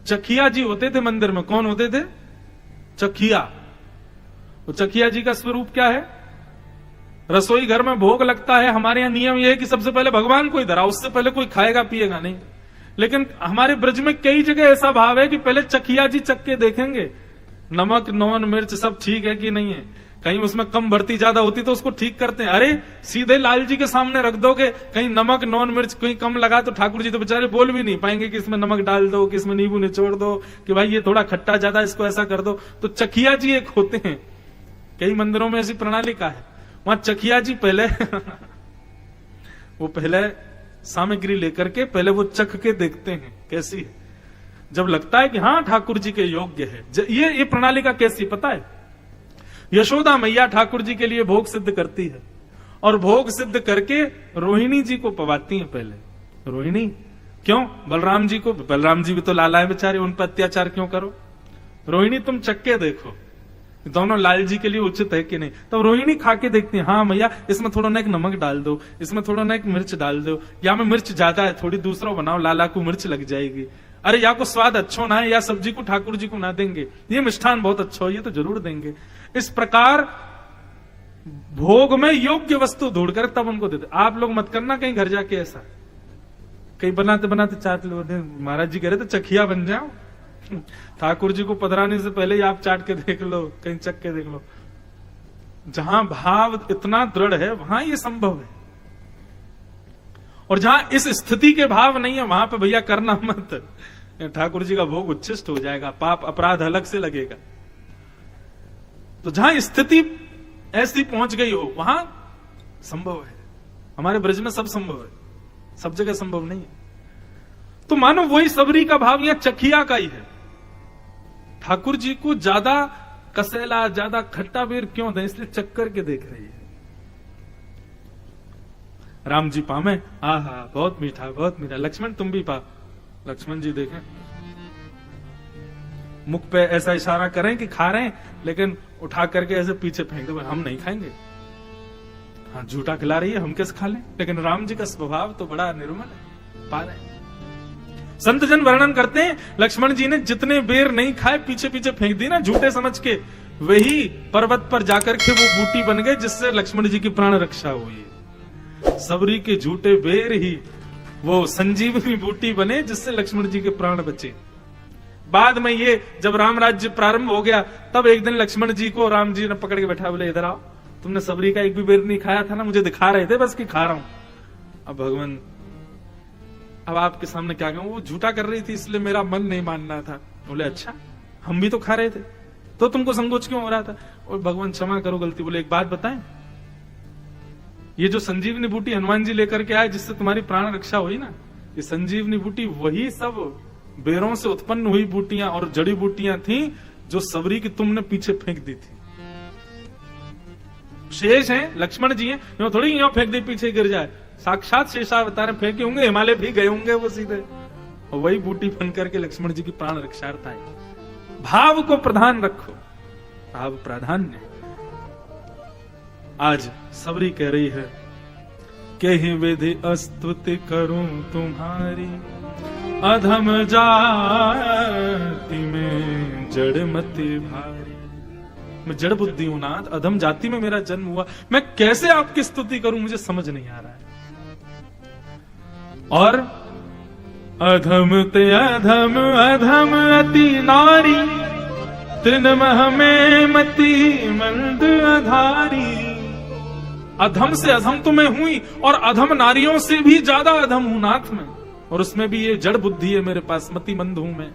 चखिया जी होते थे मंदिर में। कौन होते थे? चखिया। तो चखिया जी का स्वरूप क्या है? रसोई घर में भोग लगता है, हमारे यहां नियम यह है कि सबसे पहले भगवान को ही धराओ, उससे पहले कोई खाएगा पिएगा नहीं। लेकिन हमारे ब्रज में कई जगह ऐसा भाव है कि पहले चखिया जी चख के देखेंगे, नमक नौन मिर्च सब ठीक है कि नहीं है। कहीं उसमें कम बढ़ती ज्यादा होती तो उसको ठीक करते हैं। अरे सीधे लाल जी के सामने रख दोगे, कहीं नमक नौन मिर्च कहीं कम लगा तो ठाकुर जी तो बेचारे बोल भी नहीं पाएंगे कि इसमें नमक डाल दो, कि इसमें नींबू निचोड़ दो, कि भाई ये थोड़ा खट्टा ज्यादा, इसको ऐसा कर दो। तो चखिया जी एक होते हैं, कई मंदिरों में ऐसी प्रणाली का है। वहां चखिया जी पहले वो पहले सामग्री लेकर के पहले वो चख के देखते हैं कैसी है। जब लगता है कि हाँ ठाकुर जी के योग्य है, ये प्रणाली का कैसी पता है? यशोदा मैया ठाकुर जी के लिए भोग सिद्ध करती है, और भोग सिद्ध करके रोहिणी जी को पवाती है। पहले रोहिणी, क्यों? बलराम जी को, बलराम जी भी तो लाला है बेचारे, उन पर अत्याचार क्यों करो? रोहिणी तुम चख के देखो दोनों लाल जी के लिए उचित है कि नहीं। तब रोहिणी खा के देखती है, हाँ मैया इसमें थोड़ा ना एक नमक डाल दो, इसमें थोड़ा ना एक मिर्च डाल दो, या में मिर्च ज्यादा है थोड़ी दूसरा बनाओ, लाला को मिर्च लग जाएगी। अरे या को स्वाद अच्छा ना है, या सब्जी को ठाकुर जी को ना देंगे, ये मिष्ठान बहुत अच्छा हो, ये तो जरूर देंगे। इस प्रकार भोग में योग्य वस्तु ढूंढकर तब उनको देते। आप लोग मत करना कहीं घर जाके ऐसा, कहीं बनाते बनाते चाट लो। महाराज जी कह रहे थे चखिया बन जाओ, ठाकुर जी को पधराने से पहले ही आप चाट के देख लो, कहीं चख के देख लो। जहां भाव इतना दृढ़ है वहां ये संभव है, और जहां इस स्थिति के भाव नहीं है वहां पे भैया करना मत। ठाकुर जी का भोग उच्छिष्ट हो जाएगा, पाप अपराध अलग से लगेगा। तो जहां स्थिति ऐसी पहुंच गई हो वहां संभव है। हमारे ब्रज में सब संभव है, सब जगह संभव नहीं है। तो मानो वही सबरी का भाव यहां चखिया का ही है। ठाकुर जी को ज्यादा कसेला, ज्यादा खट्टा बेर क्यों दें, इसलिए चक्कर के देख रही है। राम जी पामे, आहा बहुत मीठा बहुत मीठा। लक्ष्मण तुम भी पा। लक्ष्मण जी देखें, मुख पे ऐसा इशारा करें कि खा रहे हैं, लेकिन उठा करके ऐसे पीछे फेंक दो, हम नहीं खाएंगे। हाँ झूठा खिला रही है, हम कैसे खा लें? लेकिन राम जी का स्वभाव तो बड़ा निर्मल है, पा रहे हैं। संत जन वर्णन करते हैं लक्ष्मण जी ने जितने बेर नहीं खाए पीछे पीछे फेंक दी ना झूठे समझ के, वही पर्वत पर जाकर के वो बूटी बन गए जिससे लक्ष्मण जी की प्राण रक्षा हुई। सबरी के झूठे बेर ही वो संजीवनी बूटी बने जिससे लक्ष्मण जी के प्राण बचे। बाद में ये जब राम राज्य प्रारंभ हो गया तब एक दिन लक्ष्मण जी को राम जी ने पकड़ के बैठा, बोले इधर आओ, तुमने सबरी का एक भी बेर नहीं खाया था ना, मुझे दिखा रहे थे बस कि खा रहा हूं। अब भगवान अब आपके सामने क्या कहूं, वो झूठा कर रही थी इसलिए मेरा मन नहीं मानना था। बोले अच्छा, हम भी तो खा रहे थे तो तुमको संकोच क्यों हो रहा था? और भगवान क्षमा करो गलती। बोले एक बात बताएं, ये जो संजीवनी बूटी हनुमान जी लेकर के आए जिससे तुम्हारी प्राण रक्षा हुई ना, ये संजीवनी बूटी वही सब बेरों से उत्पन्न हुई बूटियां और जड़ी बूटियां थी जो सबरी की तुमने पीछे फेंक दी थी। शेष हैं, लक्ष्मण जी हैं, यो थोड़ी यो फेंक दी पीछे गिर जाए, साक्षात शेषावतार फेंके होंगे, हिमालय भी गए होंगे वो सीधे, और वही बूटी बन करके लक्ष्मण जी की प्राण रक्षार्थ आए। भाव को प्रधान रखो, भाव प्राधान्य। आज सबरी कह रही है, कही विधि स्तुति करूं तुम्हारी, अधम जाति में जड़मति भारी। मैं जड़ बुद्धि हूं नाथ, अधम जाति में मेरा जन्म हुआ, मैं कैसे आपकी स्तुति करूं, मुझे समझ नहीं आ रहा है। और अधम ते अधम अधम अति नारी, तृणमह में मति मंद अधारी। अधम से अधम तो मैं हुई, और अधम नारियों से भी ज्यादा अधम हूं नाथ में, और उसमें भी ये जड़ बुद्धि है मेरे पास, मति मंद हूं मैं।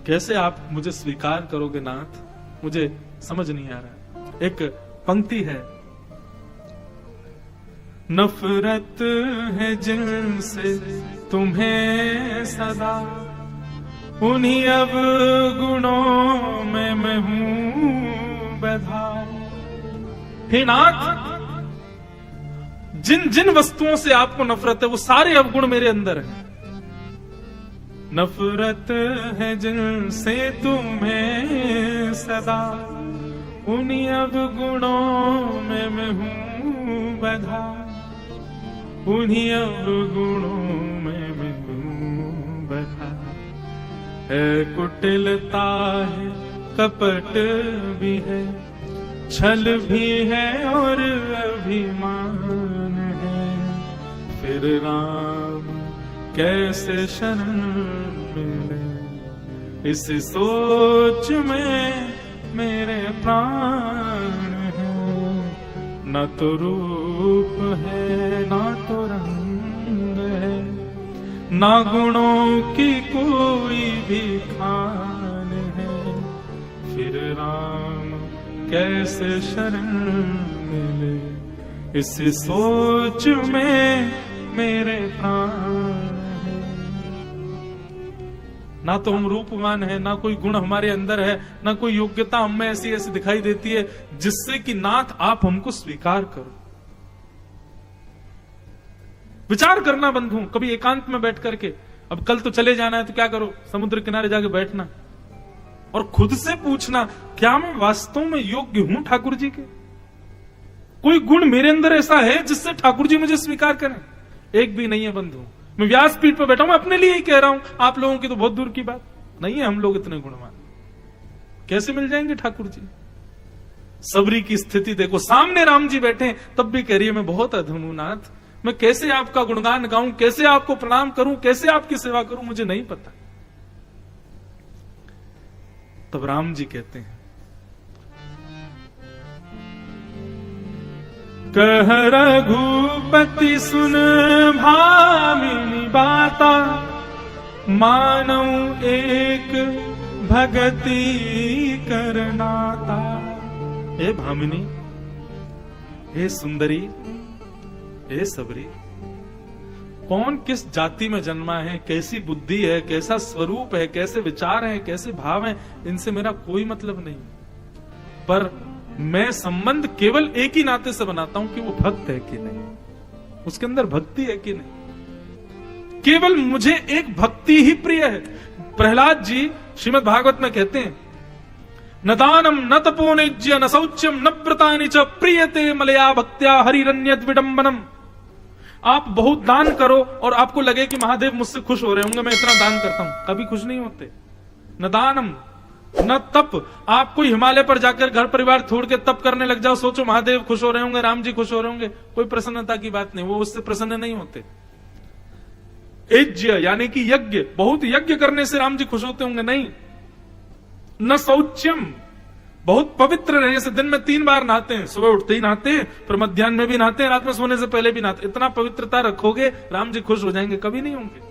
कैसे आप मुझे स्वीकार करोगे नाथ? मुझे समझ नहीं आ रहा। एक पंक्ति है, नफरत है जिनसे तुम्हें सदा, उन्हीं अवगुणों में मैं हूं बधा। हे नाथ, जिन जिन वस्तुओं से आपको नफरत है वो सारे अवगुण मेरे अंदर हैं। नफरत है जिनसे तुम्हें सदा, उन्हीं अवगुणों में मैं हूं बधा, उन्हीं अवगुणों में मैं हूं बधा। है कुटिलता है, कपट भी है, छल भी है और अभिमान है, फिर राम कैसे शरण मिले, इस सोच में मेरे प्राण है। न तो रूप है न तो रंग है, ना गुणों की कोई भी खान है, फिर राम कैसे शरण मिले, इस सोच में मेरे प्राण है। ना तो हम रूपवान है, ना कोई गुण हमारे अंदर है, ना कोई योग्यता हमें ऐसी ऐसी दिखाई देती है जिससे कि नाथ आप हमको स्वीकार करो। विचार करना बंधु, कभी एकांत में बैठ करके, अब कल तो चले जाना है तो क्या करो, समुद्र किनारे जाके बैठना और खुद से पूछना, क्या मैं वास्तव में योग्य हूं ठाकुर जी के? कोई गुण मेरे अंदर ऐसा है जिससे ठाकुर जी मुझे स्वीकार करें? एक भी नहीं है बंधु। मैं व्यासपीठ पर बैठा हूं, मैं अपने लिए ही कह रहा हूं, आप लोगों की तो बहुत दूर की बात नहीं है। हम लोग इतने गुणवान कैसे मिल जाएंगे ठाकुर जी? सबरी की स्थिति देखो, सामने राम जी बैठे तब भी कह रही है मैं बहुत अधम हूं नाथ, मैं कैसे आपका गुणगान गाऊं, कैसे आपको प्रणाम करूं, कैसे आपकी सेवा करूं, मुझे नहीं पता। तब राम जी कहते हैं, कह रघुपति सुन भामिनी बाता, मानौ एक भगति करनाता। हे भामिनी, हे सुंदरी, हे सबरी, कौन किस जाति में जन्मा है, कैसी बुद्धि है, कैसा स्वरूप है, कैसे विचार है, कैसे भाव है, इनसे मेरा कोई मतलब नहीं। पर मैं संबंध केवल एक ही नाते से बनाता हूं कि वो भक्त है कि नहीं, उसके अंदर भक्ति है कि नहीं। केवल मुझे एक भक्ति ही प्रिय है। प्रहलाद जी श्रीमद् भागवत में कहते हैं, न दानम न तपो निज्य न शौच्यम न व्रतानि च प्रियते मलया भक्त्या हरिरन्यद विडंबनम। आप बहुत दान करो और आपको लगे कि महादेव मुझसे खुश हो रहे होंगे, मैं इतना दान करता हूं, कभी खुश नहीं होते। न दानम न तप, आप कोई हिमालय पर जाकर घर परिवार छोड़ के तप करने लग जाओ, सोचो महादेव खुश हो रहे होंगे, राम जी खुश हो रहे होंगे, कोई प्रसन्नता की बात नहीं, वो उससे प्रसन्न नहीं होते। यज्ञ यानी कि यज्ञ, बहुत यज्ञ करने से राम जी खुश होते होंगे, नहीं। न शौच्यम, बहुत पवित्र रहने से, दिन में 3 बार नहाते हैं, सुबह उठते ही नहाते हैं, फिर मध्याह्न में भी नहाते हैं, रात में सोने से पहले भी नहाते, इतना पवित्रता रखोगे राम जी खुश हो जाएंगे? कभी नहीं होंगे।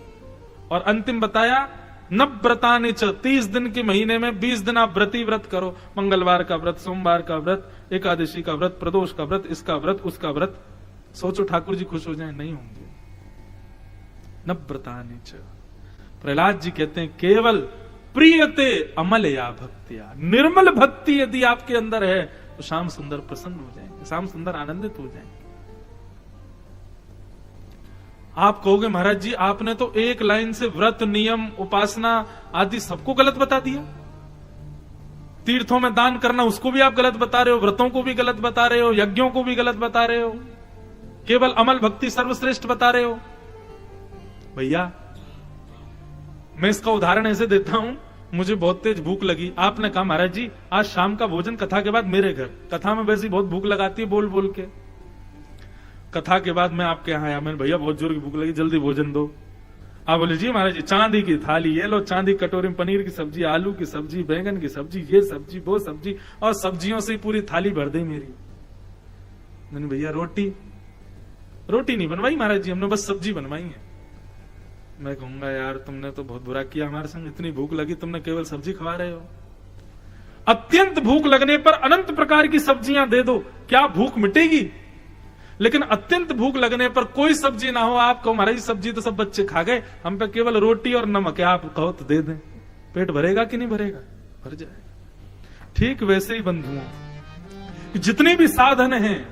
और अंतिम बताया, न व्रतानि च, 30 दिन के महीने में 20 दिन आप व्रती व्रत करो, मंगलवार का व्रत, सोमवार का व्रत, एकादशी का व्रत, प्रदोष का व्रत, इसका व्रत, उसका व्रत, सोचो ठाकुर जी खुश हो जाए? नहीं होंगे। न व्रतानि च। प्रहलाद जी कहते हैं, केवल प्रियते अमलया भक्तिया, निर्मल भक्ति यदि आपके अंदर है तो श्याम सुंदर प्रसन्न हो जाएंगे, श्याम सुंदर आनंदित हो जाएंगे। आप कहोगे महाराज जी आपने तो एक लाइन से व्रत, नियम, उपासना आदि सबको गलत बता दिया, तीर्थों में दान करना उसको भी आप गलत बता रहे हो, व्रतों को भी गलत बता रहे हो, यज्ञों को भी गलत बता रहे हो, केवल अमल भक्ति सर्वश्रेष्ठ बता रहे हो। भैया मैं इसका उदाहरण ऐसे देता हूं, मुझे बहुत तेज भूख लगी, आपने कहा महाराज जी आज शाम का भोजन कथा के बाद मेरे घर, कथा में वैसी बहुत भूख लगाती है बोल बोल के, कथा के बाद मैं आपके यहाँ आया, मैंने भैया बहुत जोर की भूख लगी, जल्दी भोजन दो। आप बोले जी महाराज जी चांदी की थाली, ये लो चांदी कटोरी में पनीर की सब्जी, आलू की सब्जी, बैंगन की सब्जी, ये सब्जी वो सब्जी, और सब्जियों से पूरी थाली भर दी मेरी। मैंने भैया रोटी नहीं बनवाई महाराज जी, हमने बस सब्जी बनवाई है। मैं कहूंगा यार तुमने तो बहुत बुरा किया हमारे संग, इतनी भूख लगी तुमने केवल सब्जी खवा रहे हो। अत्यंत भूख लगने पर अनंत प्रकार की सब्जियां दे दो, क्या भूख मिटेगी? लेकिन अत्यंत भूख लगने पर कोई सब्जी ना हो, आप कहो महाराज सब्जी तो सब बच्चे खा गए, हम पे केवल रोटी और नमक है, आप कहो तो दे दें, पेट भरेगा कि नहीं भरेगा? भर जाएगा। ठीक वैसे ही बंधुओं, जितने भी साधन हैं,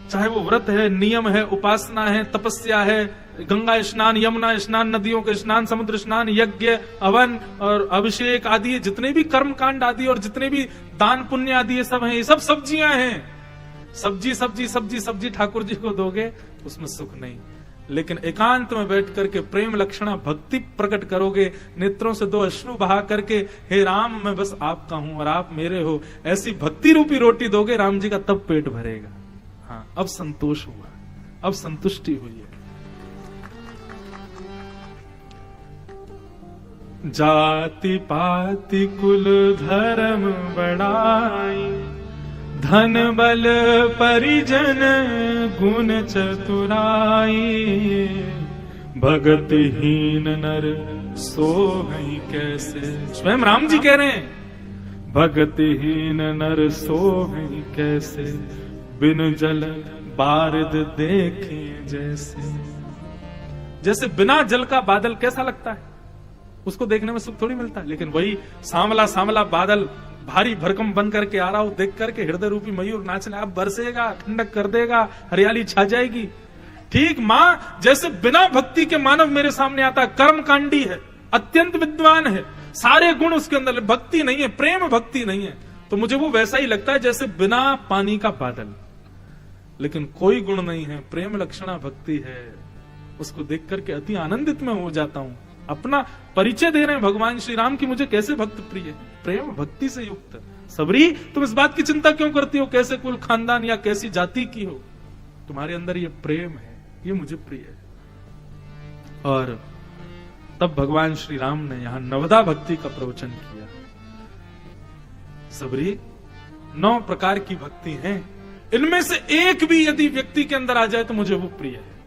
चाहे वो व्रत है, नियम है, उपासना है, तपस्या है, गंगा स्नान, यमुना स्नान, नदियों के स्नान, समुद्र स्नान, यज्ञ, हवन और अभिषेक आदि, जितने भी कर्म कांड आदि और जितने भी दान पुण्य आदि ये सब हैं, ये सब सब्जियां हैं। सब्जी सब्जी सब्जी सब्जी ठाकुर जी को दोगे उसमें सुख नहीं, लेकिन एकांत में बैठ करके प्रेम लक्षणा भक्ति प्रकट करोगे, नेत्रों से 2 अश्रु बहा करके, हे राम मैं बस आपका हूं और आप मेरे हो, ऐसी भक्ति रूपी रोटी दोगे राम जी का, तब पेट भरेगा। हाँ, अब संतोष हुआ, अब संतुष्टि हुई है। जाति पाति कुल धर्म बढ़ाई, धन बल परिजन गुण चतुराई, भगतहीन नर सोहई कैसे। स्वयं राम जी कह रहे हैं, भगतहीन नर सोहई कैसे, बिन जल बारिद देखे जैसे। जैसे बिना जल का बादल कैसा लगता है, उसको देखने में सुख थोड़ी मिलता है, लेकिन वही सांवला सांवला बादल भारी भरकम बन करके आ रहा हो, देख करके हृदय रूपी मयूर नाचने, अब बरसेगा, ठंडक कर देगा, हरियाली छा जाएगी। ठीक मां जैसे बिना भक्ति के मानव मेरे सामने आता है, कर्मकांडी है, अत्यंत विद्वान है, सारे गुण उसके अंदर, भक्ति नहीं है, प्रेम भक्ति नहीं है, तो मुझे वो वैसा ही लगता है जैसे बिना पानी का बादल, लेकिन कोई गुण नहीं है, प्रेम लक्षणा भक्ति है, उसको देख करके अति आनंदित में हो जाता हूं। अपना परिचय दे रहे हैं भगवान श्री राम की, मुझे कैसे भक्त प्रिय है, प्रेम भक्ति से युक्त। सबरी तुम इस बात की चिंता क्यों करती हो, कैसे कुल खानदान या कैसी जाति की हो, तुम्हारे अंदर ये प्रेम है, ये मुझे प्रिय है। और तब भगवान श्री राम ने यहां नवदा भक्ति का प्रवचन किया। सबरी 9 प्रकार की भक्ति हैं, इनमें से एक भी यदि व्यक्ति के अंदर आ जाए तो मुझे वो प्रिय है।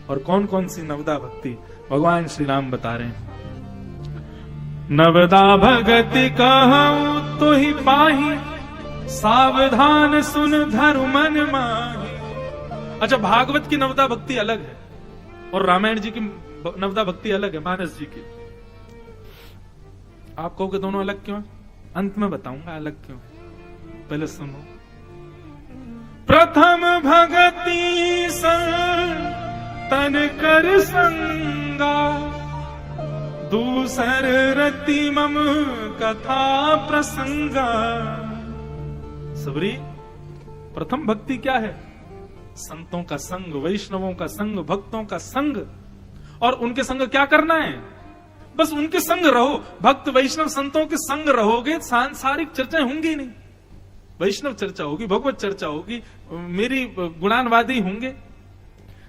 और कौन कौन सी नवदा भक्ति भगवान श्री राम बता रहे हैं। नवदा भगति कहूं तो ही पाही, सावधान सुन धरु मन माही। अच्छा, भागवत की नवदा भक्ति अलग है और रामायण जी की नवदा भक्ति अलग है, मानस जी की। आप कहोगे दोनों अलग क्यों? अंत में बताऊंगा अलग क्यों, पहले सुनो। प्रथम भगति तन कर संगा, दूसर रति मम कथा प्रसंगा। सबरी, प्रथम भक्ति क्या है? संतों का संग, वैष्णवों का संग, भक्तों का संग। और उनके संग क्या करना है? बस उनके संग रहो। भक्त वैष्णव संतों के संग रहोगे, सांसारिक चर्चाएं होंगी नहीं, वैष्णव चर्चा होगी, भगवत चर्चा होगी, मेरी गुणानवादी होंगे।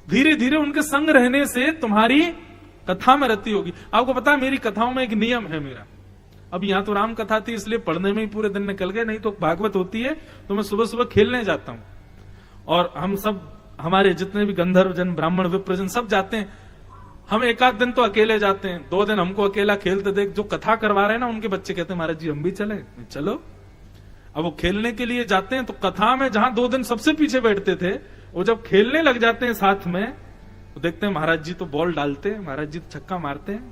धीरे धीरे उनके संग रहने से तुम्हारी कथा में रति होगी। आपको पता है मेरी कथाओं में एक नियम है मेरा। अब यहां तो राम कथा थी इसलिए पढ़ने में ही पूरे दिन निकल गए, नहीं तो भागवत होती है तो मैं सुबह सुबह खेलने जाता हूं। और हम सब, हमारे जितने भी गंधर्व जन, ब्राह्मण, विप्रजन सब जाते हैं। हम एक आध दिन तो अकेले जाते हैं, 2 दिन हमको अकेला खेलते देख जो कथा करवा रहे हैं ना, उनके बच्चे कहते हैं महाराज जी हम भी चले। चलो। अब वो खेलने के लिए जाते हैं तो कथा में जहां 2 दिन सबसे पीछे बैठते थे, वो जब खेलने लग जाते हैं साथ में तो देखते हैं महाराज जी तो बॉल डालते हैं, महाराज जी तो छक्का मारते हैं,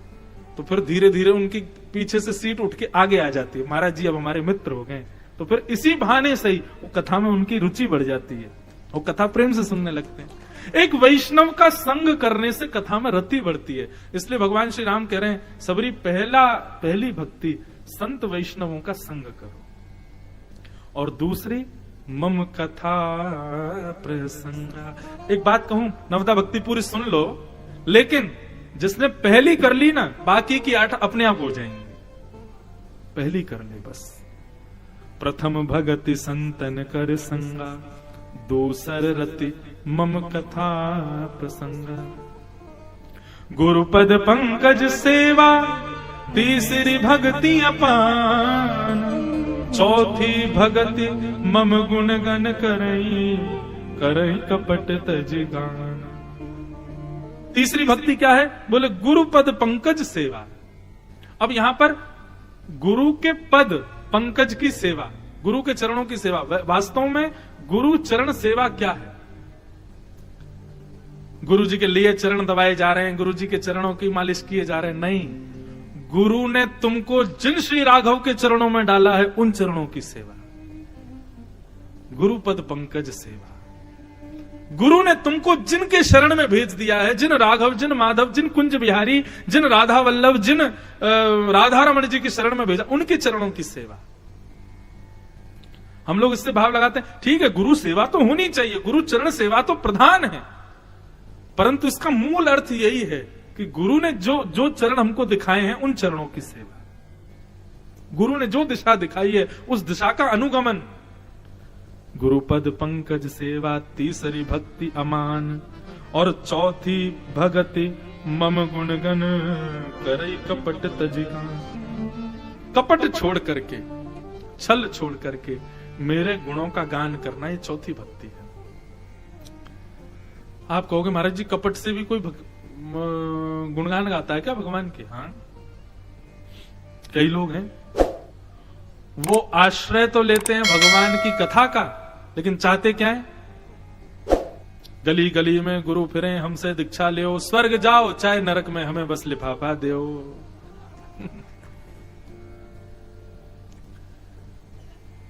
तो फिर धीरे धीरे उनकी पीछे से सीट उठ के आगे आ जाती है, महाराज जी अब हमारे मित्र हो गए। तो फिर इसी बहाने से ही वो कथा में उनकी रुचि बढ़ जाती है, वो कथा प्रेम से सुनने लगते हैं। एक वैष्णव का संग करने से कथा में रति बढ़ती है। इसलिए भगवान श्री राम कह रहे हैं सबरी पहली भक्ति संत वैष्णवों का संग करो, और दूसरी मम कथा प्रसंगा। एक बात कहूं, नवदा भक्ति पूरी सुन लो, लेकिन जिसने पहली कर ली ना, बाकी की 8 अपने आप हो जाएंगे। पहली कर ले बस। प्रथम भगति संतन कर संगा, दूसर रति मम कथा प्रसंगा। गुरुपद पंकज सेवा, तीसरी भक्ति अपान, चौथी भगति मम गुण गण करई, करई कपट तज गान। तीसरी भक्ति क्या है? बोले गुरु पद पंकज सेवा। अब यहां पर गुरु के पद पंकज की सेवा, गुरु के चरणों की सेवा। वास्तव में गुरु चरण सेवा क्या है? गुरु जी के लिए चरण दबाए जा रहे हैं, गुरु जी के चरणों की मालिश किए जा रहे हैं? नहीं, गुरु ने तुमको जिन श्री राघव के चरणों में डाला है उन चरणों की सेवा, गुरुपद पंकज सेवा। गुरु ने तुमको जिनके शरण में भेज दिया है, जिन राघव, जिन माधव, जिन कुंज बिहारी, जिन राधा वल्लभ, जिन राधा रमण जी की शरण में भेजा, उनके चरणों की सेवा। हम लोग इससे भाव लगाते हैं, ठीक है गुरु सेवा तो होनी चाहिए, गुरु चरण सेवा तो प्रधान है, परंतु इसका मूल अर्थ यही है कि गुरु ने जो चरण हमको दिखाए हैं उन चरणों की सेवा, गुरु ने जो दिशा दिखाई है उस दिशा का अनुगमन। गुरुपद पंकज सेवा, तीसरी भक्ति अमान, और चौथी भगति मम गुणगन करई कपट तजिका। कपट छोड़ करके, छल छोड़ करके मेरे गुणों का गान करना, ये चौथी भक्ति है। आप कहोगे महाराज जी कपट से भी कोई गुणगान गाता है क्या भगवान के? हाँ, कई लोग हैं वो आश्रय तो लेते हैं भगवान की कथा का, लेकिन चाहते क्या है? गली गली में गुरु फिरे, हमसे दीक्षा ले, स्वर्ग जाओ चाहे नरक में हमें बस लिफाफा दो।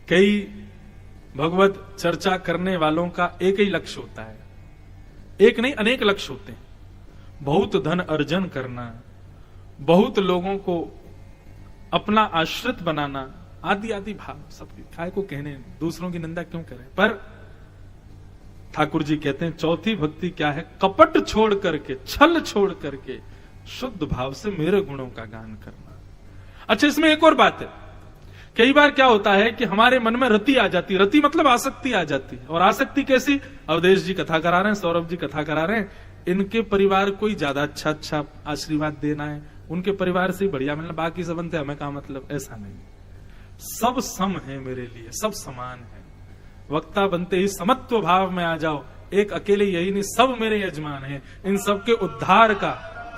कई भगवत चर्चा करने वालों का एक ही लक्ष्य होता है, एक नहीं अनेक लक्ष्य होते हैं। बहुत धन अर्जन करना, बहुत लोगों को अपना आश्रित बनाना, आदि आदि भाव सब काय को कहने, दूसरों की निंदा क्यों करें। पर ठाकुर जी कहते हैं चौथी भक्ति क्या है? कपट छोड़ करके, छल छोड़ करके शुद्ध भाव से मेरे गुणों का गान करना। अच्छा, इसमें एक और बात है, कई बार क्या होता है कि हमारे मन में रति आ जाती है, रति मतलब आसक्ति आ जाती है। और आसक्ति कैसी? अवधेश जी कथा करा रहे हैं, सौरभ जी कथा करा रहे हैं, इनके परिवार को ही ज्यादा अच्छा आशीर्वाद देना है, उनके परिवार से बढ़िया मिलना, बाकी सबन से हमें क्या मतलब? ऐसा नहीं, सब सम है मेरे लिए, सब समान है। वक्ता बनते ही समत्व भाव में आ जाओ, एक अकेले यही नहीं, सब मेरे यजमान हैं, इन सब के उद्धार का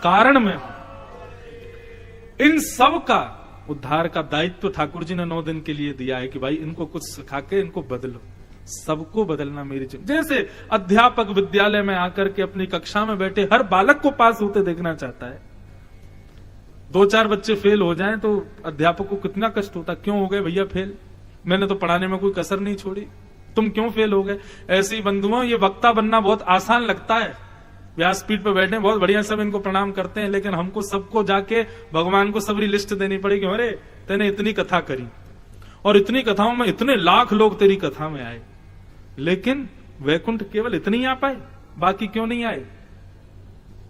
कारण मैं हूं। इन सब का उद्धार का दायित्व ठाकुर जी ने 9 दिन के लिए दिया है कि भाई इनको कुछ सिखा के इनको बदलो, सबको बदलना मेरी जिम्मेदारी। जैसे अध्यापक विद्यालय में आकर के अपनी कक्षा में बैठे हर बालक को पास होते देखना चाहता है, 2-4 बच्चे फेल हो जाएं तो अध्यापक को कितना कष्ट होता, क्यों हो गए भैया फेल, मैंने तो पढ़ाने में कोई कसर नहीं छोड़ी, तुम क्यों फेल हो गए। ऐसे ही बंधुओं, ये वक्ता बनना बहुत आसान लगता है, व्यासपीठ पर बैठे बहुत बढ़िया, सब इनको प्रणाम करते हैं, लेकिन हमको सबको जाके भगवान को सबरी लिस्ट देनी पड़ेगी। अरे तेने इतनी कथा करी और इतनी कथाओं में इतने लाख लोग तेरी कथा में आए, लेकिन वैकुंठ केवल इतने ही आ पाए, बाकी क्यों नहीं आए?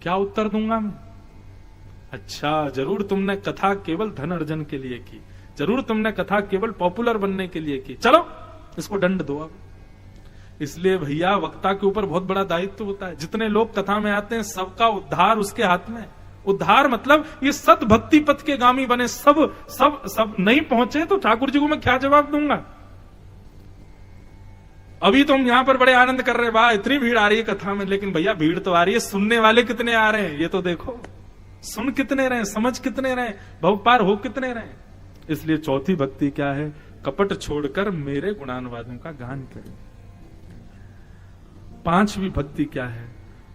क्या उत्तर दूंगा मैं? अच्छा, जरूर तुमने कथा केवल धन अर्जन के लिए की, जरूर तुमने कथा केवल पॉपुलर बनने के लिए की, चलो इसको दंड दो अब। इसलिए भैया वक्ता के ऊपर बहुत बड़ा दायित्व होता है। जितने लोग कथा में आते हैं सबका उद्धार उसके हाथ में। उद्धार मतलब ये सत भक्ति पथ के गामी बने, सब नहीं पहुंचे तो ठाकुर जी को मैं क्या जवाब दूंगा। अभी तो हम यहां पर बड़े आनंद कर रहे हैं, वाह इतनी भीड़ आ रही है कथा में, लेकिन भैया भीड़ तो आ रही है, सुनने वाले कितने आ रहे हैं ये तो देखो, सुन कितने रहे, समझ कितने रहे, भवपार हो कितने रहे। इसलिए चौथी भक्ति क्या है? कपट छोड़कर मेरे गुणानुवादों का गान करें। 5वीं भक्ति क्या है?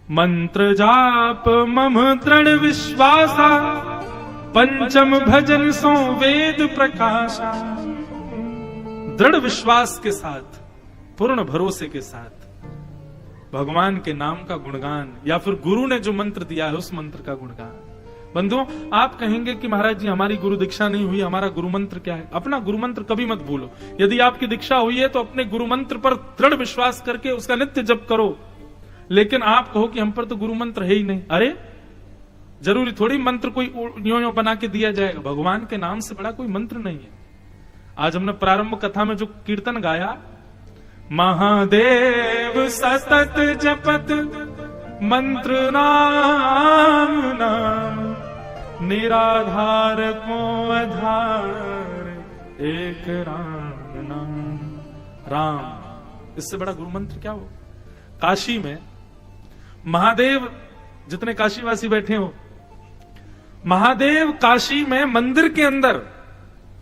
मंत्र जाप मम दृढ़ विश्वासा, पंचम भजन सो वेद प्रकाशा। दृढ़ विश्वास के साथ, पूर्ण भरोसे के साथ भगवान के नाम का गुणगान, या फिर गुरु ने जो मंत्र दिया है उस मंत्र का गुणगान। बंधुओं, आप कहेंगे कि महाराज जी हमारी गुरु दीक्षा नहीं हुई, हमारा गुरु मंत्र क्या है? अपना गुरु मंत्र कभी मत भूलो। यदि आपकी दीक्षा हुई है तो अपने गुरु मंत्र पर दृढ़ विश्वास करके उसका नित्य जप करो। लेकिन आप कहो कि हम पर तो गुरु मंत्र है ही नहीं, अरे जरूरी थोड़ी मंत्र कोई यो बना के दिया जाएगा, भगवान के नाम से बड़ा कोई मंत्र नहीं है। आज हमने प्रारंभ कथा में जो कीर्तन गाया, महादेव सतत जपत मंत्र नाम नाम, निराधार को आधार एक राम नाम। राम, इससे बड़ा गुरु मंत्र क्या हो? काशी में महादेव, जितने काशीवासी बैठे हो, महादेव काशी में मंदिर के अंदर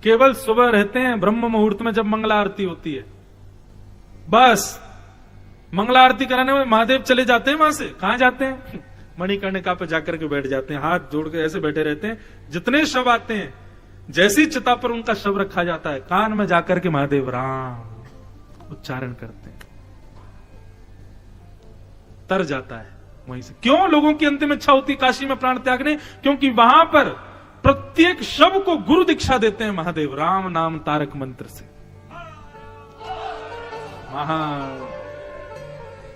केवल सुबह रहते हैं ब्रह्म मुहूर्त में जब मंगला आरती होती है, बस मंगला आरती कराने में महादेव चले जाते हैं। वहां से कहां जाते हैं? मणिकर्णिका पे जाकर के बैठ जाते हैं, हाथ जोड़ के ऐसे बैठे रहते हैं। जितने शव आते हैं, जैसी चिता पर उनका शव रखा जाता है, कान में जाकर के महादेव राम उच्चारण करते हैं, तर जाता है वहीं से। क्यों? लोगों की अंतिम इच्छा होती काशी में प्राण त्यागने, क्योंकि वहां पर प्रत्येक शव को गुरु दीक्षा देते हैं महादेव, राम नाम तारक मंत्र से।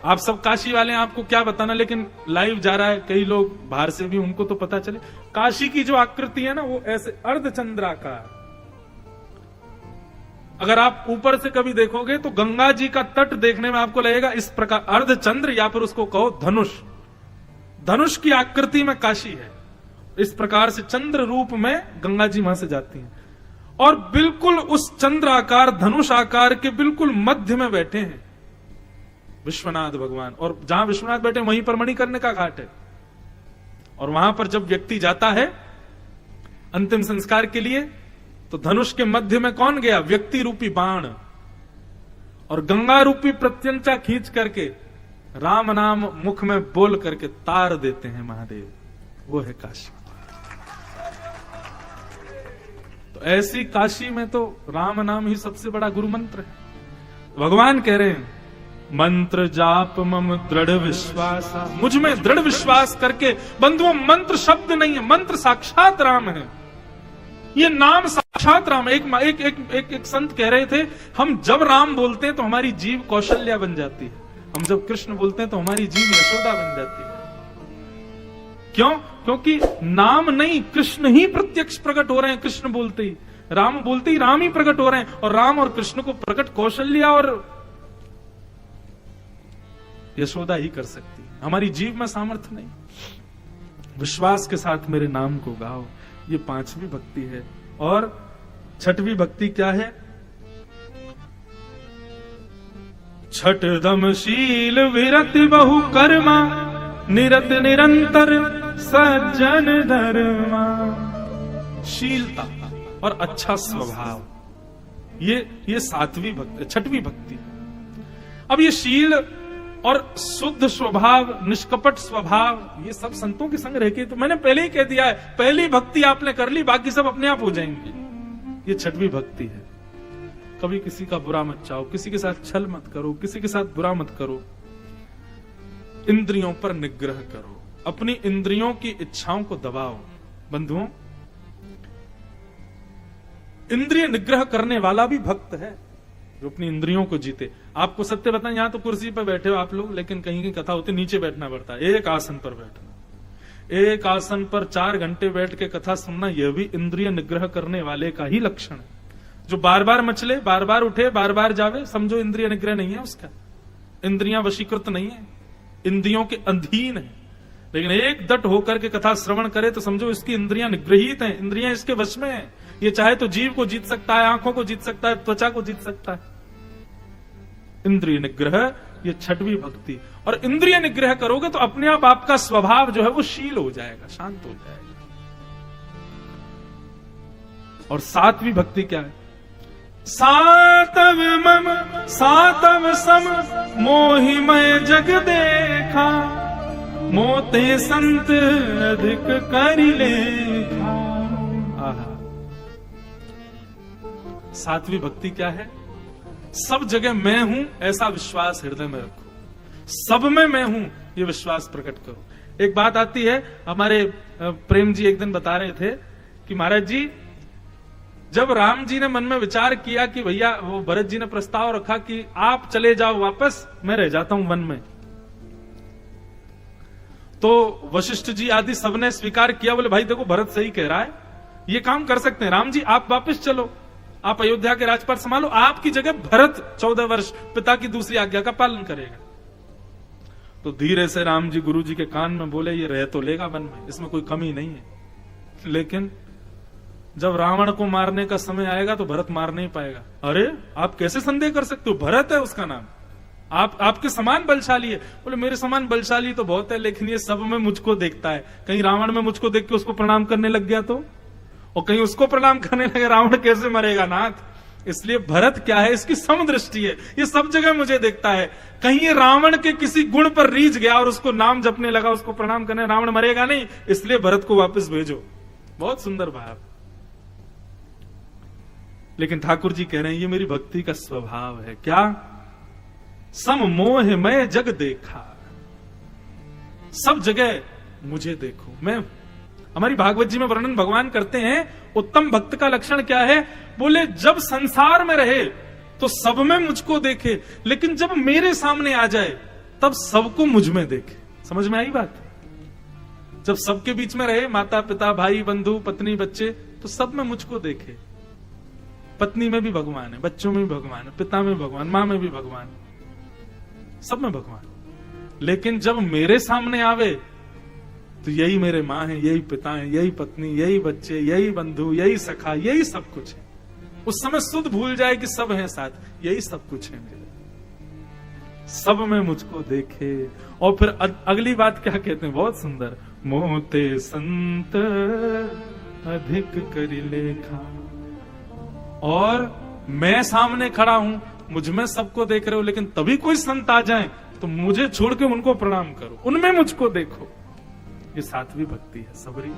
आप सब काशी वाले हैं, आपको क्या बताना, लेकिन लाइव जा रहा है, कई लोग बाहर से भी, उनको तो पता चले। काशी की जो आकृति है ना, वो ऐसे अर्धचंद्राकार। अगर आप ऊपर से कभी देखोगे तो गंगा जी का तट देखने में आपको लगेगा इस प्रकार अर्धचंद्र, या फिर उसको कहो धनुष। धनुष की आकृति में काशी है। इस प्रकार से चंद्र रूप में गंगा जी वहां से जाती हैं, और बिल्कुल उस चंद्र आकार, धनुष आकार के बिल्कुल मध्य में बैठे हैं विश्वनाथ भगवान। और जहां विश्वनाथ बैठे वहीं पर मणिकर्णिका घाट है। और वहां पर जब व्यक्ति जाता है अंतिम संस्कार के लिए, तो धनुष के मध्य में कौन गया? व्यक्ति रूपी बाण, और गंगा रूपी प्रत्यंचा खींच करके राम नाम मुख में बोल करके तार देते हैं महादेव। वो है काशी। तो ऐसी काशी में तो राम नाम ही सबसे बड़ा गुरु मंत्र है। भगवान कह रहे हैं, मंत्र जाप मम दृढ़ विश्वास, मुझ में दृढ़ विश्वास करके। बंधुओं, मंत्र शब्द नहीं है, मंत्र साक्षात राम है। ये नाम साक्षात राम है। एक संत कह रहे थे, हम जब राम बोलते हैं तो हमारी जीव कौशल्या बन जाती है, हम जब कृष्ण बोलते हैं तो हमारी जीव यशोदा बन जाती है। क्यों? क्योंकि नाम नहीं, कृष्ण ही प्रत्यक्ष प्रकट हो रहे हैं। कृष्ण बोलते ही, राम बोलते ही राम ही प्रकट हो रहे हैं। और राम और कृष्ण को प्रकट कौशल्या और यशोदा ही कर सकती है, हमारी जीव में सामर्थ्य नहीं। विश्वास के साथ मेरे नाम को गाओ, ये 5वीं भक्ति है। और 6वीं भक्ति क्या है? छठ दमशील विरत बहु कर्मा, निरत निरंतर सज्जन धर्मा। शीलता और अच्छा स्वभाव, ये 7वीं भक्ति, 6वीं भक्ति। अब ये शील और शुद्ध स्वभाव, निष्कपट स्वभाव, ये सब संतों के संग रह के, तो मैंने पहले ही कह दिया है, पहली भक्ति आपने कर ली, बाकी सब अपने आप हो जाएंगे। ये 6वीं भक्ति है। कभी किसी का बुरा मत चाहो, किसी के साथ छल मत करो, किसी के साथ बुरा मत करो। इंद्रियों पर निग्रह करो, अपनी इंद्रियों की इच्छाओं को दबाओ। बंधुओं, इंद्रिय निग्रह करने वाला भी भक्त है, जो अपनी इंद्रियों को जीते। आपको सत्य बताएं, यहां तो कुर्सी पर बैठे हो आप लोग, लेकिन कहीं की कथा होती नीचे बैठना पड़ता है। एक आसन पर बैठना, एक आसन पर 4 घंटे बैठ के कथा सुनना, यह भी इंद्रिय निग्रह करने वाले का ही लक्षण है। जो बार बार मचले, बार बार उठे, बार बार जावे, समझो इंद्रिय निग्रह नहीं है उसका। इंद्रियां वशीकृत नहीं है, इंद्रियों के अधीन है। लेकिन एक दट होकर के कथा श्रवण करे तो समझो इसकी इंद्रियां निग्रहित हैं, इंद्रियां इसके वश में है। ये चाहे तो जीव को जीत सकता है, आंखों को जीत सकता है, त्वचा को जीत सकता है। इंद्रिय निग्रह, ये 6वीं भक्ति। और इंद्रिय निग्रह करोगे तो अपने आप आपका स्वभाव जो है वो शील हो जाएगा, शांत हो जाएगा। और 7वीं भक्ति क्या है? सातव मम सातव सम मोहि मैं जग देखा, मोते संत अधिक कर लेखा। 7वीं भक्ति क्या है? सब जगह मैं हूं ऐसा विश्वास हृदय में रखो, सब में मैं हूं ये विश्वास प्रकट करो। एक बात आती है, हमारे प्रेम जी एक दिन बता रहे थे कि महाराज जी, जब राम जी ने मन में विचार किया कि भैया, वो भरत जी ने प्रस्ताव रखा कि आप चले जाओ वापस, मैं रह जाता हूं वन में, तो वशिष्ठ जी आदि सबने स्वीकार किया। बोले भाई देखो, भरत सही कह रहा है, ये काम कर सकते हैं। राम जी आप वापस चलो, आप अयोध्या के राजपाट संभालो, आपकी जगह भरत 14 वर्ष पिता की दूसरी आज्ञा का पालन करेगा। तो धीरे से राम जी गुरु जी के कान में बोले, ये रह तो लेगा वन में, इसमें कोई कमी नहीं है, लेकिन जब रावण को मारने का समय आएगा तो भरत मार नहीं पाएगा। अरे आप कैसे संदेह कर सकते हो, भरत है उसका नाम, आपके समान बलशाली है। बोले मेरे समान बलशाली तो बहुत है, लेकिन ये सब में मुझको देखता है, कहीं रावण में मुझको देख के उसको प्रणाम करने लग गया तो। और कहीं उसको प्रणाम करने लगे रावण कैसे मरेगा नाथ। इसलिए भरत क्या है, इसकी समदृष्टि है, ये सब जगह मुझे देखता है। कहीं ये रावण के किसी गुण पर रीझ गया और उसको नाम जपने लगा, उसको प्रणाम करने, रावण मरेगा नहीं, इसलिए भरत को वापस भेजो। बहुत सुंदर भाव। लेकिन ठाकुर जी कह रहे हैं ये मेरी भक्ति का स्वभाव है। क्या? सम मोह मैं जग देखा, सब जगह मुझे देखो। मैं, हमारी भागवत जी में वर्णन भगवान करते हैं उत्तम भक्त का लक्षण क्या है, बोले जब संसार में रहे तो सब में मुझको देखे, लेकिन जब मेरे सामने आ जाए तब सबको मुझ में देखे। समझ में आई बात? जब सबके बीच में रहे, माता पिता भाई बंधु पत्नी बच्चे, तो सब में मुझको देखे। पत्नी में भी भगवान है, बच्चों में भी भगवान है, पिता में भगवान, मां में भी भगवान, सब में भगवान। लेकिन जब मेरे सामने आवे तो यही मेरे माँ है, यही पिता है, यही पत्नी, यही बच्चे, यही बंधु, यही सखा, यही सब कुछ है। उस समय सुध भूल जाए कि सब है साथ, यही सब कुछ है मेरे, सब में मुझको देखे। और फिर अगली बात क्या कहते हैं, बहुत सुंदर, मोते संत अधिक करी लेखा। और मैं सामने खड़ा हूं, मुझ में सबको देख रहे हो, लेकिन तभी कोई संत आ जाए तो मुझे छोड़ के उनको प्रणाम करो, उनमें मुझको देखो। ये सातवीं भक्ति है, सबरी।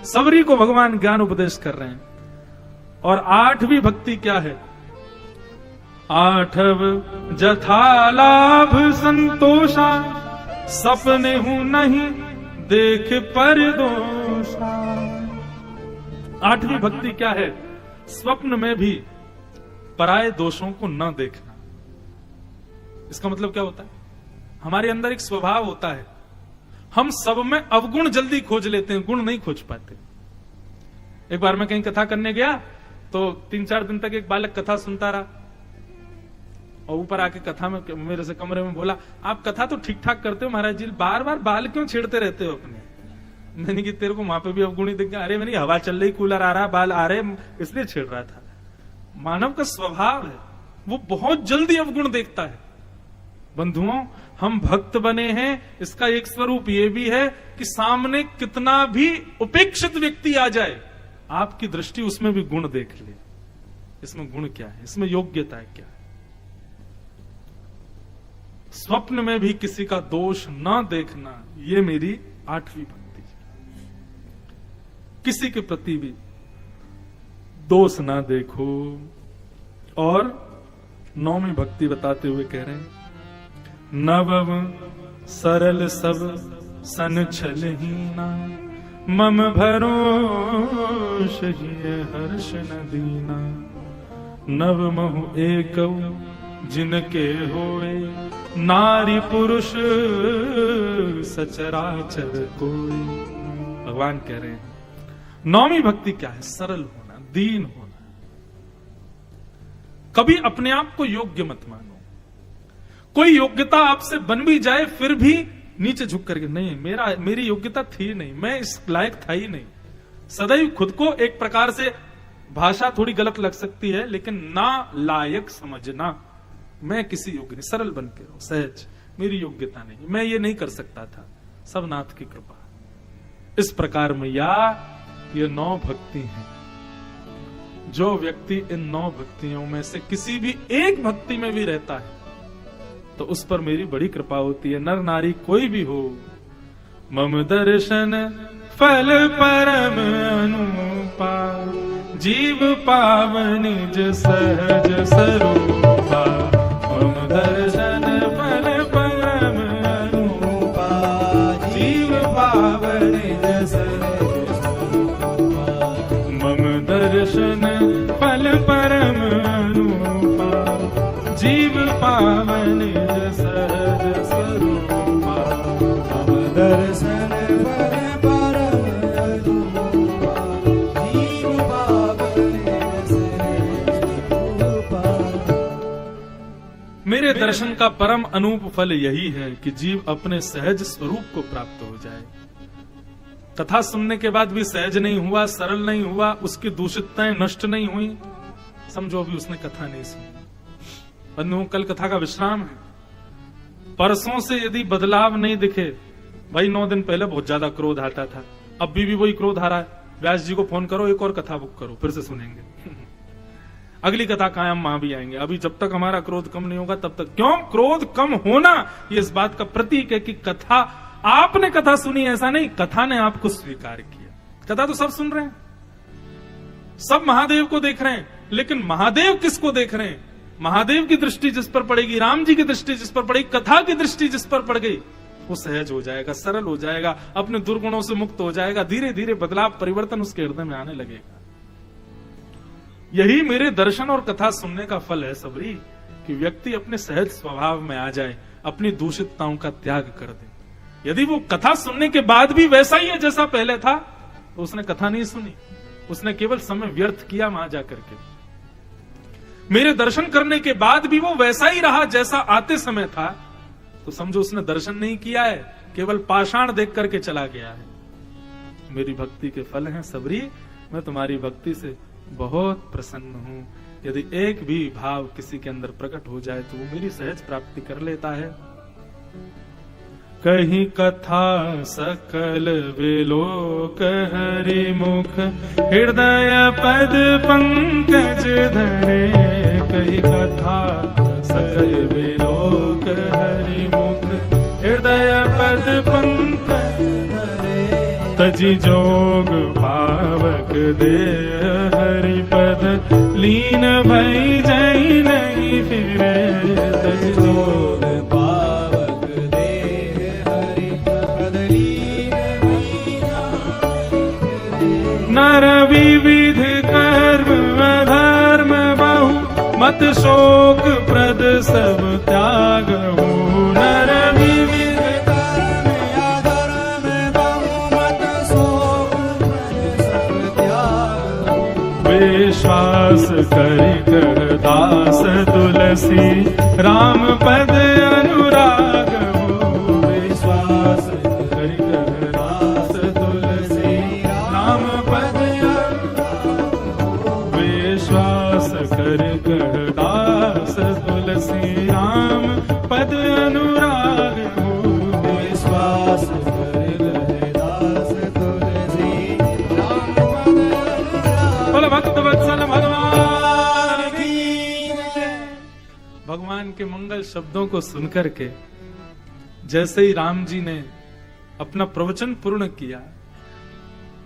सबरी को भगवान ज्ञान उपदेश कर रहे हैं। और आठवीं भक्ति क्या है? आठव जथा लाभ संतोषा, सपने हूं नहीं देख पर दोषा। आठवीं भक्ति क्या है? स्वप्न में भी पराये दोषों को न देखना। इसका मतलब क्या होता है? हमारे अंदर एक स्वभाव होता है, हम सब में अवगुण जल्दी खोज लेते हैं, गुण नहीं खोज पाते। एक बार मैं कहीं कथा करने गया तो 3-4 दिन तक एक बालक कथा सुनता रहा, और ऊपर आके कथा में मेरे से कमरे में बोला, आप कथा तो ठीक ठाक करते हो महाराज जी, बार बार बाल क्यों छेड़ते रहते हो अपने? मैंने कि तेरे को वहां पे भी अवगुणी दिख गया। अरे मैंने हवा चल रही, कूलर आ रहा, बाल आ रहे, इसलिए छेड़ रहा था। मानव का स्वभाव है, वो बहुत जल्दी अवगुण देखता है। बंधुओं, हम भक्त बने हैं, इसका एक स्वरूप ये भी है कि सामने कितना भी उपेक्षित व्यक्ति आ जाए, आपकी दृष्टि उसमें भी गुण देख ले। इसमें गुण क्या है, इसमें योग्यता क्या है। स्वप्न में भी किसी का दोष ना देखना, ये मेरी आठवीं भक्ति। किसी के प्रति भी दोष ना देखो। और नौवीं भक्ति बताते हुए कह रहे हैं, नवम सरल सब सन छलहीना, मम भरोष ही हर्ष न दीना। नव महु एक जिनके होए, नारी पुरुष सचराचर कोई। भगवान कह रहे हैं नौवीं भक्ति क्या है? सरल होना, दीन होना। कभी अपने आप को योग्य मत मानो। कोई योग्यता आपसे बन भी जाए फिर भी नीचे झुक करके, नहीं मेरी योग्यता थी नहीं, मैं इस लायक था ही नहीं। सदैव खुद को एक प्रकार से, भाषा थोड़ी गलत लग सकती है, लेकिन ना लायक समझना, मैं किसी योग्य नहीं। सरल बन के रहो, सहज, मेरी योग्यता नहीं, मैं ये नहीं कर सकता था, सब नाथ की कृपा। इस प्रकार में ये 9 भक्ति हैं। जो व्यक्ति इन 9 भक्तियों में से किसी भी एक भक्ति में भी रहता है तो उस पर मेरी बड़ी कृपा होती है। नर नारी कोई भी हो, मम दर्शन फल परम अनुपा, जीव पावन निज सहज स्वरूपा। मम दर्शन फल परम अनुपा, जीव पावन निज सहज स्वरूपा। मम दर्शन फल परम अनुपा, जीव पावन निज सहज स्वरूपा। मम दर्शन फल परम अनुपा, जीव पावन निज सहज स्वरूपा। मेरे दर्शन का परम अनूप फल यही है कि जीव अपने सहज स्वरूप को प्राप्त हो जाए। कथा सुनने के बाद भी सहज नहीं हुआ, सरल नहीं हुआ, उसकी दूषितताएं नष्ट नहीं हुई, समझो अभी उसने कथा नहीं सुनी। बंधुओं, कल कथा का विश्राम है। परसों से यदि बदलाव नहीं दिखे, भाई 9 दिन पहले बहुत ज्यादा क्रोध आता था, अब भी वही क्रोध आ रहा है, व्यास जी को फोन करो, एक और कथा बुक करो, फिर से सुनेंगे। अगली कथा कायम मां भी आएंगे। अभी जब तक हमारा क्रोध कम नहीं होगा तब तक। क्यों? क्रोध कम होना ये इस बात का प्रतीक है कि कथा, आपने कथा सुनी ऐसा नहीं, कथा ने आपको स्वीकार किया। कथा तो सब सुन रहे हैं, सब महादेव को देख रहे हैं, लेकिन महादेव किसको देख रहे हैं? महादेव की दृष्टि जिस पर पड़ेगी, राम जी की दृष्टि जिस पर पड़ेगी, कथा की दृष्टि जिस पर पड़ गई, वो सहज हो जाएगा, सरल हो जाएगा, अपने दुर्गुणों से मुक्त हो जाएगा। धीरे धीरे बदलाव, परिवर्तन उसके हृदय में आने लगेगा। यही मेरे दर्शन और कथा सुनने का फल है सबरी, कि व्यक्ति अपने सहज स्वभाव में आ जाए, अपनी दूषितताओं का त्याग कर दे। यदि वो कथा सुनने के बाद भी वैसा ही है जैसा पहले था, तो उसने कथा नहीं सुनी, उसने केवल समय व्यर्थ किया वहां जाकर के। मेरे दर्शन करने के बाद भी वो वैसा ही रहा जैसा आते समय था, तो समझो उसने दर्शन नहीं किया है, केवल पाषाण देख करके चला गया है। मेरी भक्ति के फल हैं सबरी, मैं तुम्हारी भक्ति से बहुत प्रसन्न हूं। यदि एक भी भाव किसी के अंदर प्रकट हो जाए तो वो मेरी सहज प्राप्ति कर लेता है। कहीं कथा सकल विलोक हरि मुख, हृदय पद पंकज धरे। कहीं कथा सकल विलोक हरि मुख, हृदय पद पंकज धरे। तजी जोग पावक दे हरि पद, लीन भई जई नहीं फिरे। तजी जोग पावक दे हरि पद, लीन भई नर विविध कर्म अधर्म बहु, मत शोक प्रद सब त्यागहु। नर विविध कर्म अधर्म बहु, मत शोक प्रद सब त्यागहु। विश्वास करि कर दास तुलसी, राम पद अनुराग हो। विश्वास करि कर दास तुलसी, राम पद अनुराग हो। विश्वास करि कर दास तुलसी, राम पद अनुराग हो। विश्वास करि कर दास तुलसी, राम पद अनुराग। बोलो भक्त वत्सल भगवान की जय। भगवान के मंगल शब्दों को सुनकर के जैसे ही राम जी ने अपना प्रवचन पूर्ण किया,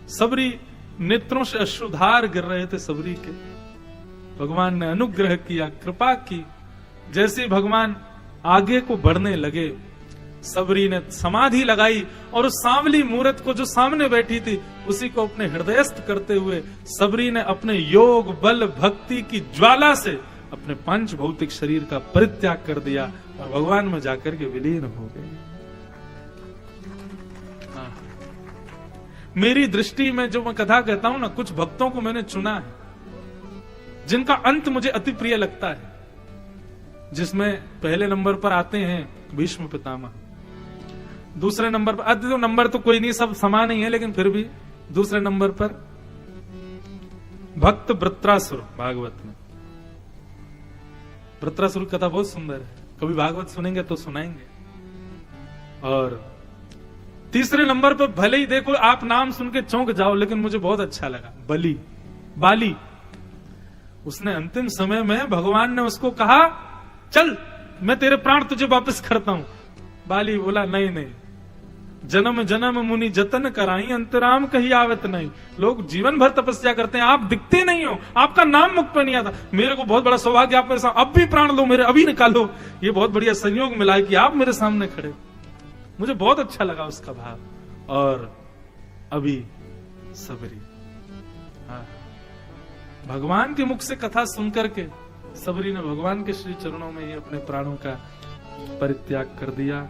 सबरी नेत्रों से अश्रुधार गिर रहे थे सबरी के। भगवान ने अनुग्रह किया, कृपा की। जैसे भगवान आगे को बढ़ने लगे, सबरी ने समाधि लगाई और उस सांवली मूर्त को जो सामने बैठी थी उसी को अपने हृदयस्थ करते हुए सबरी ने अपने योग बल भक्ति की ज्वाला से अपने पंच भौतिक शरीर का परित्याग कर दिया और भगवान में जाकर के विलीन हो गए। मेरी दृष्टि में जो मैं कथा कहता हूं ना, कुछ भक्तों को मैंने चुना है जिनका अंत मुझे अति प्रिय लगता है, जिसमें पहले नंबर पर आते हैं भीष्म पितामह, दूसरे नंबर पर, आधे तो नंबर तो कोई नहीं, सब समान ही है, लेकिन फिर भी दूसरे नंबर पर भक्त वृत्रासुर। भागवत में वृत्रासुर कथा बहुत सुंदर है, कभी भागवत सुनेंगे तो सुनाएंगे। और तीसरे नंबर पर भले ही देखो आप नाम सुन के चौंक जाओ, लेकिन मुझे बहुत अच्छा लगा, बाली। उसने अंतिम समय में भगवान ने उसको कहा, चल मैं तेरे प्राण तुझे वापस करता हूं। बाली बोला, नहीं, जन्म जन्म मुनि जतन कराई, अंतराम कहीं आवत नहीं। लोग जीवन भर तपस्या करते हैं, आप दिखते नहीं हो, आपका नाम मुख पर नहीं आता। मेरे को बहुत बड़ा सौभाग्य, आप मेरे साथ अब भी प्राण लो, मेरे अभी निकालो। ये बहुत बढ़िया संयोग मिला है कि आप मेरे सामने खड़े। मुझे बहुत अच्छा लगा उसका भाव। और अभी सबरी, भगवान के मुख से कथा सुनकर के सबरी ने भगवान के श्री चरणों में ही अपने प्राणों का परित्याग कर दिया।